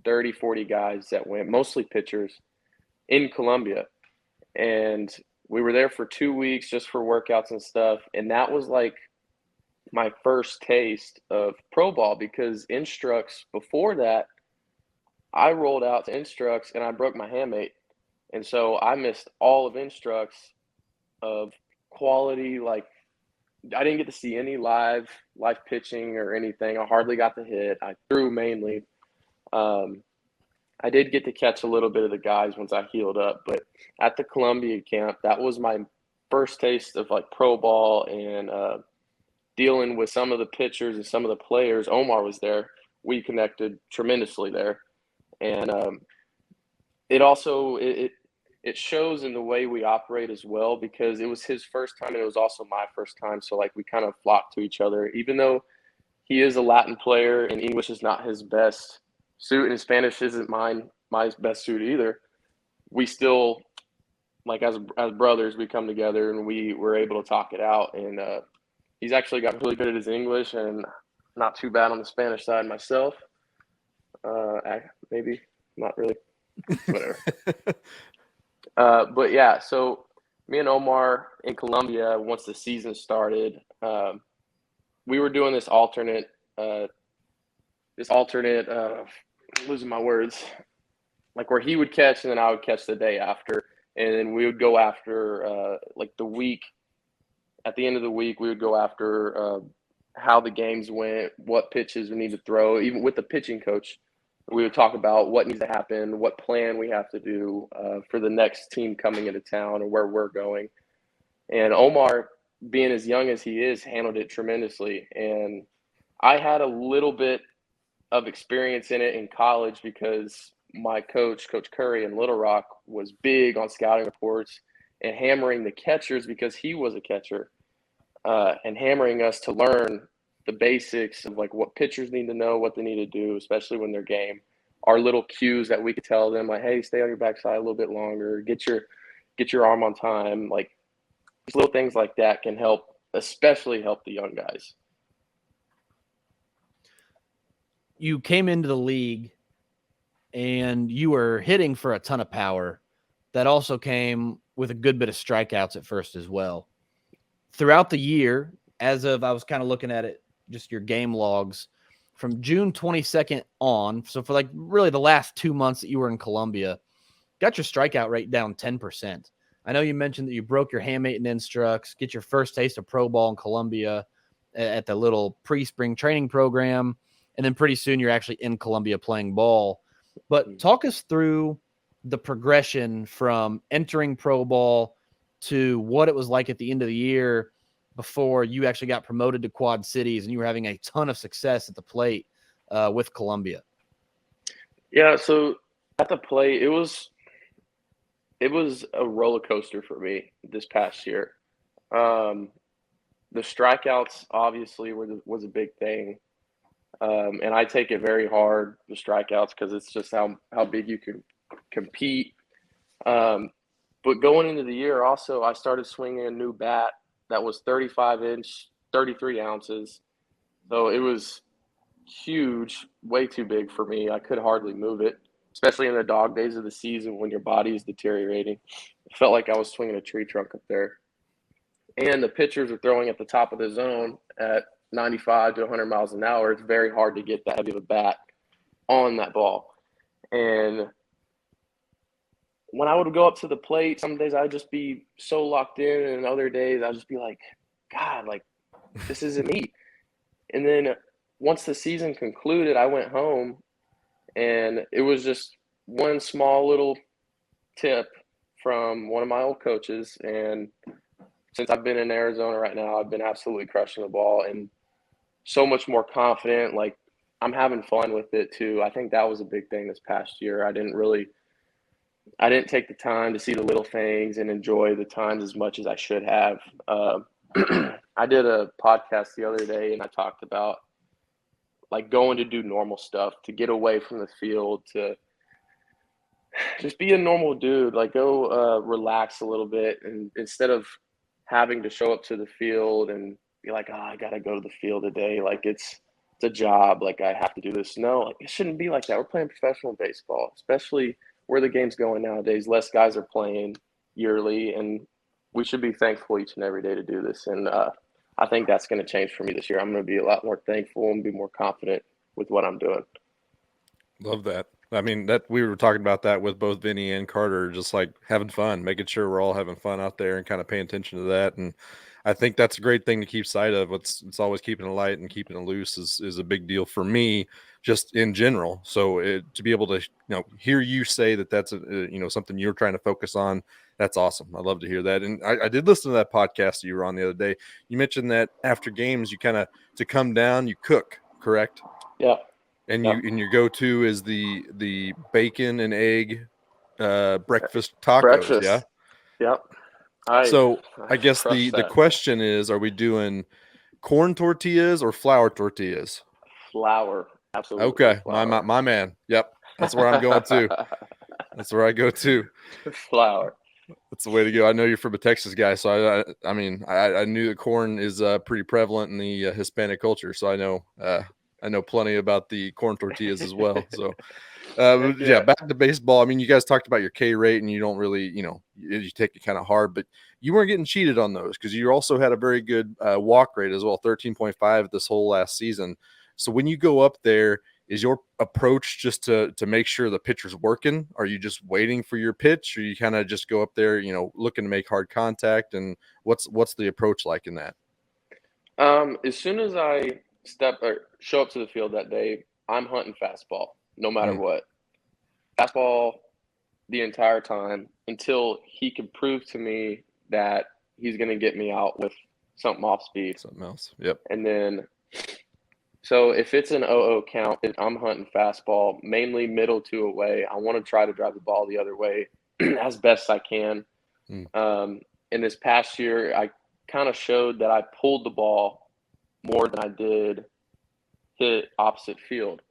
30, 40 guys that went, mostly pitchers, in Colombia. And we were there for 2 weeks just for workouts and stuff. And that was like my first taste of pro ball, because Instructs before that, I rolled out to Instructs and I broke my hamate. And so I missed all of Instructs of quality. Like, I didn't get to see any live pitching or anything. I hardly got to hit. I threw mainly. I did get to catch a little bit of the guys once I healed up. But at the Columbia camp, that was my first taste of like pro ball and dealing with some of the pitchers and some of the players. Omar was there. We connected tremendously there. And it also it shows in the way we operate as well, because it was his first time and it was also my first time. So like we kind of flocked to each other, even though he is a Latin player and English is not his best suit and Spanish isn't my best suit either. We still, like as brothers, we come together and we were able to talk it out. And he's actually got really good at his English and not too bad on the Spanish side myself. Maybe not really, whatever. But yeah, so me and Omar in Colombia, once the season started, we were doing this alternate, losing my words, like where he would catch and then I would catch the day after. And then we would go after, like the week, at the end of the week, we would go after how the games went, what pitches we need to throw, even with the pitching coach. We would talk about what needs to happen, what plan we have to do for the next team coming into town and where we're going. And Omar, being as young as he is, handled it tremendously. And I had a little bit of experience in it in college because my coach, Coach Curry in Little Rock, was big on scouting reports and hammering the catchers because he was a catcher and hammering us to learn the basics of like what pitchers need to know, what they need to do, especially when they're game. Our little cues that we could tell them, like, hey, stay on your backside a little bit longer, get your arm on time. Like, these little things like that can help, especially help the young guys. You came into the league and you were hitting for a ton of power. That also came with a good bit of strikeouts at first as well. Throughout the year, I was kind of looking at it, just your game logs from June 22nd on. So for like really the last 2 months that you were in Colombia, got your strikeout rate down 10%. I know you mentioned that you broke your hamate and Instructs, get your first taste of pro ball in Colombia at the little pre-spring training program. And then pretty soon you're actually in Colombia playing ball. But talk us through the progression from entering pro ball to what it was like at the end of the year before you actually got promoted to Quad Cities and you were having a ton of success at the plate with Colombia. Yeah, so at the plate, it was a roller coaster for me this past year. The strikeouts obviously was a big thing. And I take it very hard, the strikeouts, because it's just how big you can compete. But going into the year also, I started swinging a new bat that was 35-inch, 33 ounces. So it was huge, way too big for me. I could hardly move it, especially in the dog days of the season when your body is deteriorating. It felt like I was swinging a tree trunk up there. And the pitchers are throwing at the top of the zone at 95 to 100 miles an hour. It's very hard to get that heavy of a bat on that ball. And when I would go up to the plate, some days I'd just be so locked in, and other days I'd just be like, God, like, this isn't me. And then once the season concluded, I went home, and it was just one small little tip from one of my old coaches, and since I've been in Arizona right now, I've been absolutely crushing the ball and so much more confident. Like, I'm having fun with it too. I think that was a big thing this past year. I didn't take the time to see the little things and enjoy the times as much as I should have. I did a podcast the other day and I talked about like going to do normal stuff, to get away from the field, to just be a normal dude, like go relax a little bit, and instead of having to show up to the field and be like, oh, I gotta go to the field today, like it's a job, like I have to do this. No, like it shouldn't be like that. We're playing professional baseball, especially where the game's going nowadays. Less guys are playing yearly, and we should be thankful each and every day to do this. And I think that's going to change for me this year. I'm going to be a lot more thankful and be more confident with what I'm doing. Love that. I mean, that we were talking about that with both Vinny and Carter, just like having fun, making sure we're all having fun out there and kind of paying attention to that. And I think that's a great thing to keep sight of. It's always keeping it light and keeping it loose is a big deal for me, just in general. So to be able to, hear you say that that's something you're trying to focus on, that's awesome. I love to hear that. And I did listen to that podcast you were on the other day. You mentioned that after games, you kind of, to come down, you cook, correct? Yeah. And Yep. your go-to is the bacon and egg breakfast tacos. Breakfast. Yeah. Yep. I guess the question is, are we doing corn tortillas or flour tortillas? Flour. Absolutely. Okay. Flour. My man. Yep. That's where I'm going to. That's where I go to. Flour. That's the way to go. I know you're from a Texas guy, so I knew that corn is pretty prevalent in the Hispanic culture. So I know plenty about the corn tortillas as well. So, back to baseball. I mean, you guys talked about your K rate, and you don't really, you take it kind of hard, but you weren't getting cheated on those because you also had a very good walk rate as well, 13.5 this whole last season. So when you go up there, is your approach just to make sure the pitcher's working? Are you just waiting for your pitch, or you kind of just go up there, looking to make hard contact? And what's the approach like in that? As soon as I show up to the field that day, I'm hunting fastball, no matter what. Fastball the entire time until he can prove to me that he's going to get me out with something off speed. Something else. Yep. And then, so if it's an 0-0 count, then I'm hunting fastball, mainly middle to away. I want to try to drive the ball the other way as best I can. In this past year, I kind of showed that I pulled the ball more than I did hit opposite field.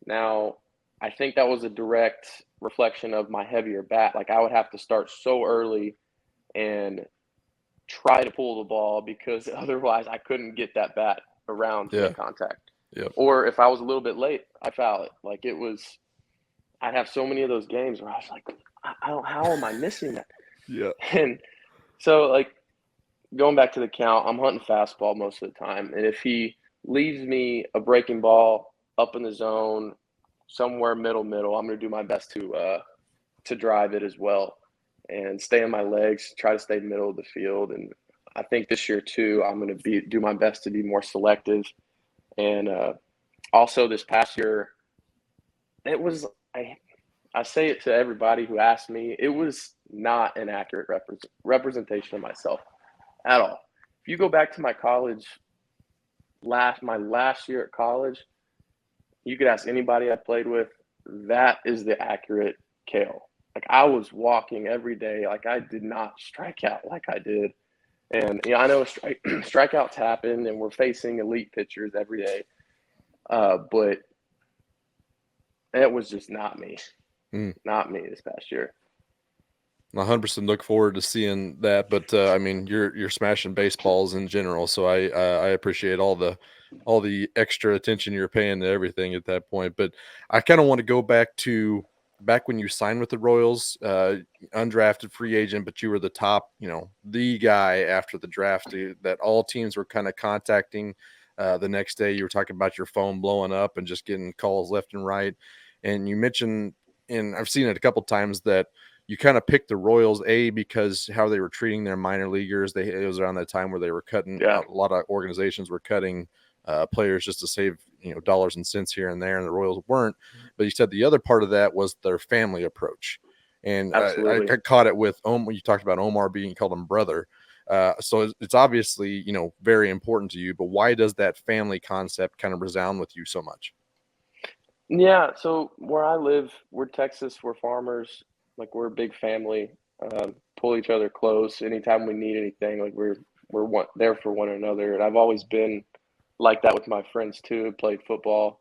Now, I think that was a direct reflection of my heavier bat. Like, I would have to start so early and try to pull the ball because otherwise I couldn't get that bat around to make contact. Yep. Or if I was a little bit late, I foul it. Like, I'd have so many of those games where I was like, how am I missing that? Yeah. And so, like, going back to the count, I'm hunting fastball most of the time. And if he leaves me a breaking ball up in the zone, somewhere middle, I'm going to do my best to drive it as well and stay on my legs, try to stay middle of the field. And I think this year too, I'm going to do my best to be more selective. And also this past year, it was, I say it to everybody who asks me, it was not an accurate representation of myself at all. If you go back to my last year at college, you could ask anybody I played with, that is the accurate Kale. Like, I was walking every day. Like, I did not strike out like I did. And, I know strikeouts happen and we're facing elite pitchers every day. But it was just not me. Not me this past year. 100% look forward to seeing that. But I mean, you're smashing baseballs in general, so I appreciate all the extra attention you're paying to everything at that point. But I kind of want to go back when you signed with the Royals, undrafted free agent, but you were the top, the guy after the draft that all teams were kind of contacting. The next day, you were talking about your phone blowing up and just getting calls left and right. And you mentioned, and I've seen it a couple times, that you kind of picked the Royals because how they were treating their minor leaguers. It was around that time where they were cutting. A lot of organizations were cutting players just to save dollars and cents here and there, and the Royals weren't. But you said the other part of that was their family approach, and I caught it with you talked about Omar called him brother. So it's obviously, very important to you, but why does that family concept kind of resound with you so much? Yeah, so where I live, we're Texas, we're farmers, like we're a big family, pull each other close anytime we need anything, like we're there for one another. And I've always been like that with my friends too. Played football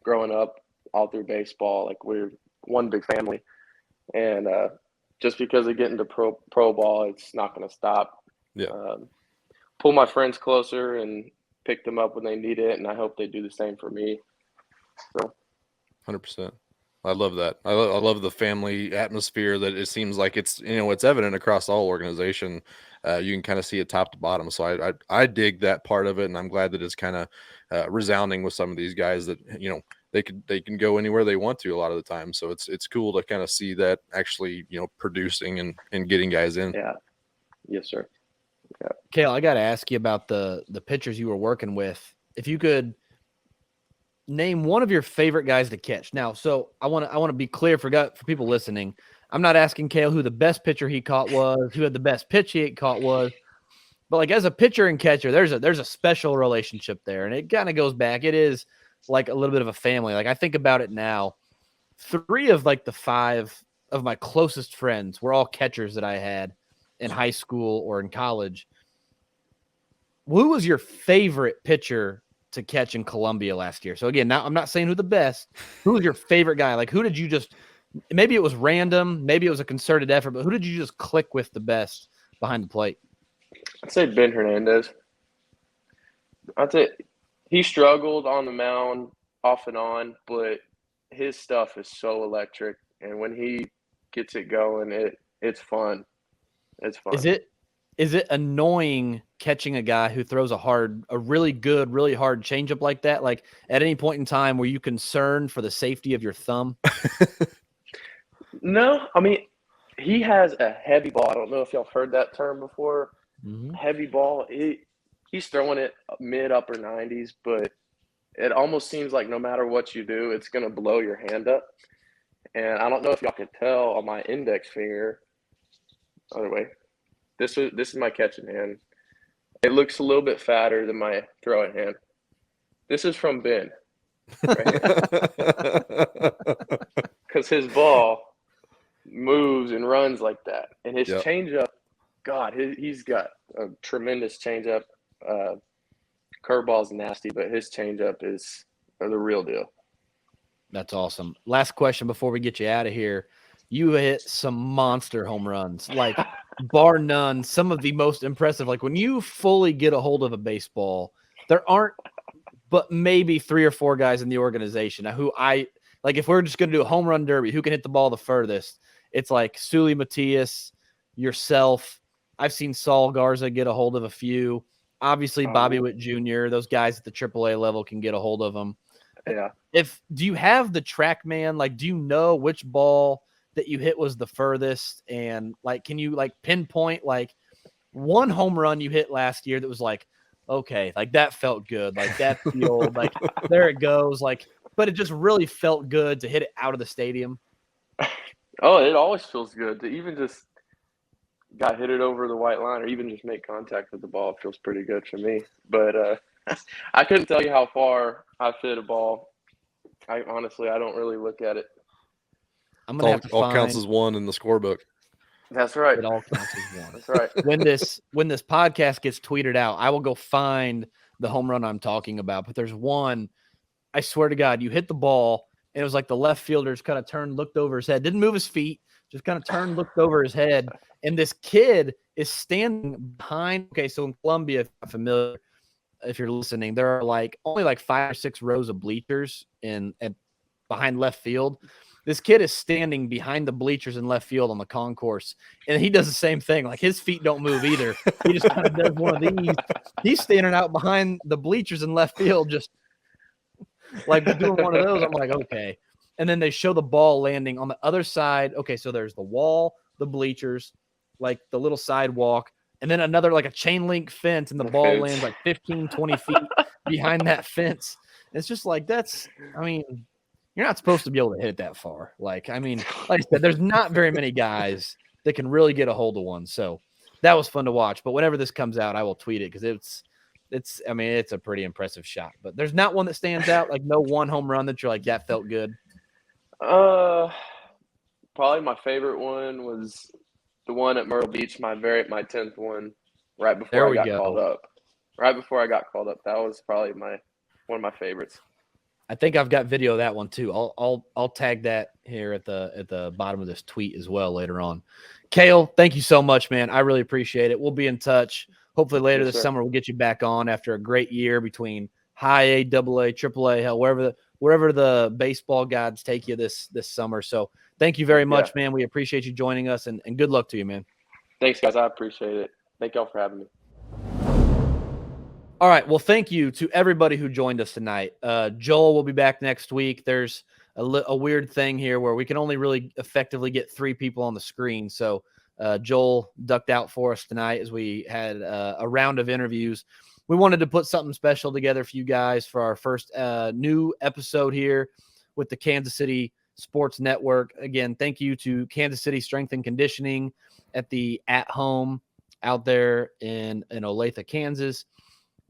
growing up, all through baseball. Like we're one big family, and just because of getting to pro ball, it's not going to stop. Yeah. Pull my friends closer and pick them up when they need it, and I hope they do the same for me. So. 100%. I love that. I love the family atmosphere that it seems like it's, it's evident across the whole organization. You can kind of see it top to bottom. So I dig that part of it. And I'm glad that it's kind of resounding with some of these guys that, they can go anywhere they want to a lot of the time. So it's cool to kind of see that actually, producing and getting guys in. Yeah. Yes, sir. Yeah. Kale, I got to ask you about the pitchers you were working with. If you could name one of your favorite guys to catch. Now, so I want to be clear for people listening. I'm not asking Kale who the best pitcher he caught was, who had the best pitch he caught was, but like as a pitcher and catcher, there's a special relationship there, and it kind of goes back. It is like a little bit of a family. Like I think about it now, 3 of like the 5 of my closest friends were all catchers that I had in high school or in college. Who was your favorite pitcher to catch in Columbia last year? So again, now I'm not saying who the best. Who was your favorite guy? Like who did you just? Maybe it was random, maybe it was a concerted effort, but who did you just click with the best behind the plate? I'd say Ben Hernandez. I'd say he struggled on the mound off and on, but his stuff is so electric, and when he gets it going, it's fun. It's fun. Is it annoying catching a guy who throws a really good, really hard changeup like that? Like at any point in time, were you concerned for the safety of your thumb? No, I mean, he has a heavy ball. I don't know if y'all heard that term before. Mm-hmm. Heavy ball. He's throwing it mid-upper 90s, but it almost seems like no matter what you do, it's going to blow your hand up. And I don't know if y'all can tell on my index finger. Other way. This is my catching hand. It looks a little bit fatter than my throwing hand. This is from Ben. Because his ball moves and runs like that. And his changeup, God, he's got a tremendous changeup. Curveball's nasty, but his changeup is the real deal. That's awesome. Last question before we get you out of here. You hit some monster home runs, like bar none, some of the most impressive. Like when you fully get a hold of a baseball, there aren't but maybe 3 or 4 guys in the organization who like if we're just going to do a home run derby, who can hit the ball the furthest? It's like Sully Matias, yourself. I've seen Saul Garza get a hold of a few. Obviously, Bobby Witt Jr., those guys at the AAA level can get a hold of them. Yeah. Do you have the track man? Like, do you know which ball that you hit was the furthest? And like, can you like pinpoint like one home run you hit last year that was like, okay, like that felt good. Like that field, like there it goes. Like, but it just really felt good to hit it out of the stadium. Oh, it always feels good to even just hit it over the white line or even just make contact with the ball. It feels pretty good for me. But I couldn't tell you how far I've hit a ball. I don't really look at it. I'm gonna have to all counts as one in the scorebook. That's right. It all counts as one. That's right. When this podcast gets tweeted out, I will go find the home run I'm talking about. But there's one, I swear to God, you hit the ball, and it was like the left fielder just kind of turned, looked over his head, didn't move his feet, just kind of turned, looked over his head, and this kid is standing behind. Okay, so in Columbia, if you're familiar, if you're listening, there are like only like 5 or 6 rows of bleachers and behind left field. This kid is standing behind the bleachers in left field on the concourse, and he does the same thing. Like his feet don't move either. He just kind of does one of these. He's standing out behind the bleachers in left field, just like doing one of those. I'm like, okay. And then they show the ball landing on the other side. Okay, so there's the wall, the bleachers, like the little sidewalk, and then another like a chain link fence, and the ball lands like 15, 20 feet behind that fence. It's just like you're not supposed to be able to hit it that far. Like I said, there's not very many guys that can really get a hold of one. So that was fun to watch. But whenever this comes out, I will tweet it because it's I mean, it's a pretty impressive shot. But there's not one that stands out, like no one home run that you're like, that felt good. Probably my favorite one was the one at Myrtle Beach, my 10th one, right before There I we got go. called up. Right before I got called up. That was probably one of my favorites. I think I've got video of that one too. I'll tag that here at the bottom of this tweet as well later on. Kale, thank you so much, man. I really appreciate it. We'll be in touch. Hopefully later Yes, this sir. summer we'll get you back on after a great year between high A, double A, triple A, hell, wherever the baseball gods take you this summer. So thank you very much, man. We appreciate you joining us and good luck to you, man. Thanks, guys. I appreciate it. Thank y'all for having me. All right. Well, thank you to everybody who joined us tonight. Joel will be back next week. There's a weird thing here where we can only really effectively get 3 people on the screen. So Joel ducked out for us tonight as we had a round of interviews. We wanted to put something special together for you guys for our first new episode here with the Kansas City Sports Network. Again, thank you to Kansas City Strength and Conditioning at the At Home out there in Olathe, Kansas.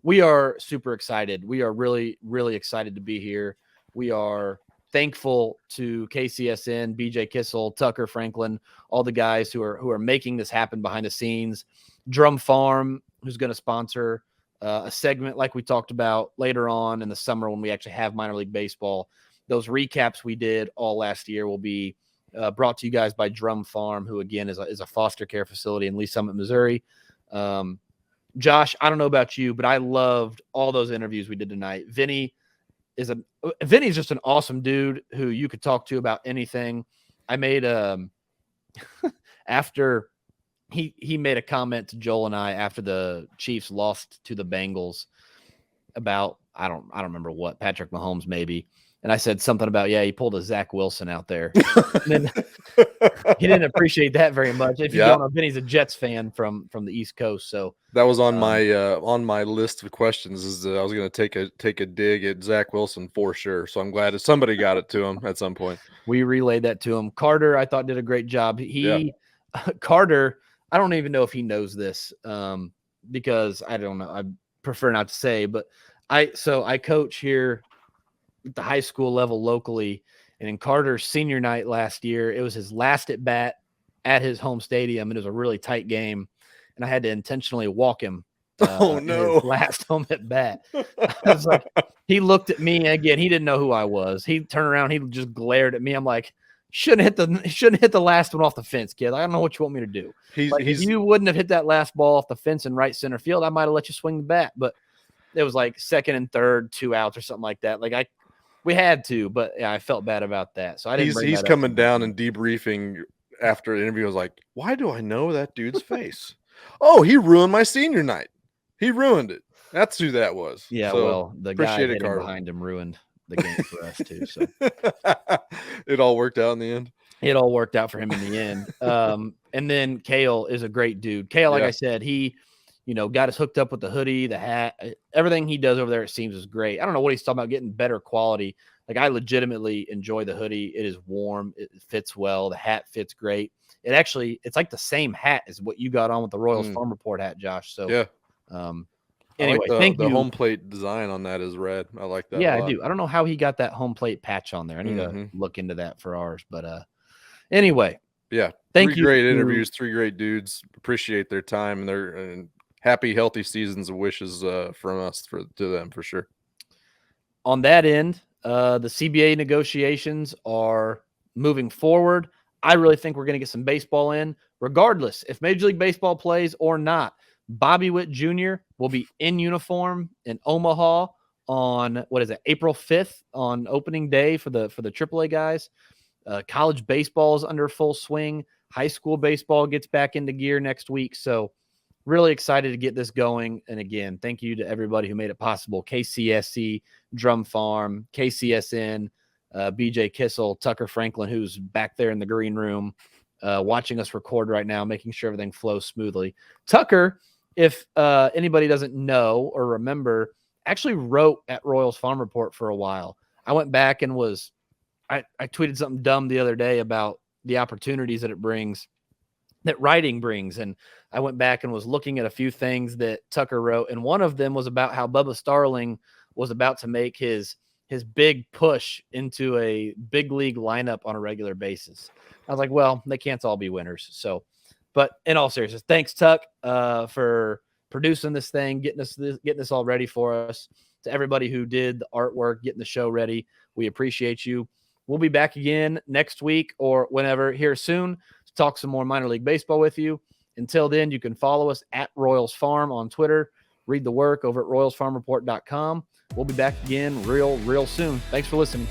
We are super excited. We are really, really excited to be here. We are thankful to KCSN, BJ Kissel, Tucker Franklin, all the guys who are making this happen behind the scenes. Drum Farm, who's going to sponsor a segment like we talked about later on in the summer when we actually have minor league baseball. Those recaps we did all last year will be brought to you guys by Drum Farm, who again is a foster care facility in Lee Summit, Missouri. Josh, I don't know about you, but I loved all those interviews we did tonight. Vinny's just an awesome dude who you could talk to about anything. I made after he made a comment to Joel and I after the Chiefs lost to the Bengals about I don't remember what, Patrick Mahomes maybe. And I said something about, yeah, he pulled a Zack Wilson out there. And then he didn't appreciate that very much. If you don't know, Vinny's a Jets fan from the East Coast. So that was on my list of questions. Is I was going to take a dig at Zack Wilson for sure. So I'm glad that somebody got it to him at some point. We relayed that to him. Carter, I thought, did a great job. Carter, I don't even know if he knows this because I don't know. I prefer not to say, but I coach here at the high school level locally, and in Carter's senior night last year, it was his last at bat at his home stadium, and it was a really tight game, and I had to intentionally walk him. His last home at bat. I was like, he looked at me again. He didn't know who I was. He turned around. He just glared at me. I'm like, shouldn't hit the last one off the fence, kid. I don't know what you want me to do. If you wouldn't have hit that last ball off the fence in right center field, I might have let you swing the bat. But it was like second and third, 2 outs or something like that. We had to, but yeah, I felt bad about that. So I didn't. He's coming down and debriefing after the interview. I was like, why do I know that dude's face? Oh, he ruined my senior night. He ruined it. That's who that was. Yeah, so, well, the guy hitting behind him ruined the game for us too. So it all worked out in the end. It all worked out for him in the end. And then Kale is a great dude. Kale, like I said, he got us hooked up with the hoodie, the hat, everything he does over there, it seems, is great. I don't know what he's talking about, getting better quality. Like, I legitimately enjoy the hoodie. It is warm. It fits well. The hat fits great. It's like the same hat as what you got on with the Royals Farm Report hat, Josh. So, anyway, thank you. The home plate design on that is red. I like that. Yeah, I do. I don't know how he got that home plate patch on there. I need to look into that for ours. But anyway. Yeah. Thank you. Great interviews, 3 great dudes. Appreciate their time and happy, healthy seasons of wishes from us to them for sure. On that end, the CBA negotiations are moving forward. I really think we're going to get some baseball in, regardless if Major League Baseball plays or not. Bobby Witt Jr. will be in uniform in Omaha on April 5th on opening day for the AAA guys. College baseball is under full swing. High school baseball gets back into gear next week. So really excited to get this going. And again, thank you to everybody who made it possible. KCSC, Drum Farm, KCSN, BJ Kissel, Tucker Franklin, who's back there in the green room watching us record right now, making sure everything flows smoothly. Tucker, if anybody doesn't know or remember, actually wrote at Royals Farm Report for a while. I went back and I tweeted something dumb the other day about the opportunities that it brings that writing brings. And I went back and was looking at a few things that Tucker wrote, and one of them was about how Bubba Starling was about to make his big push into a big league lineup on a regular basis. I was like, well, they can't all be winners. So, but in all seriousness, thanks, Tuck, for producing this thing, getting this all ready for us. To everybody who did the artwork, getting the show ready, we appreciate you. We'll be back again next week or whenever here soon to talk some more minor league baseball with you. Until then, you can follow us at Royals Farm on Twitter. Read the work over at royalsfarmreport.com. We'll be back again real soon. Thanks for listening.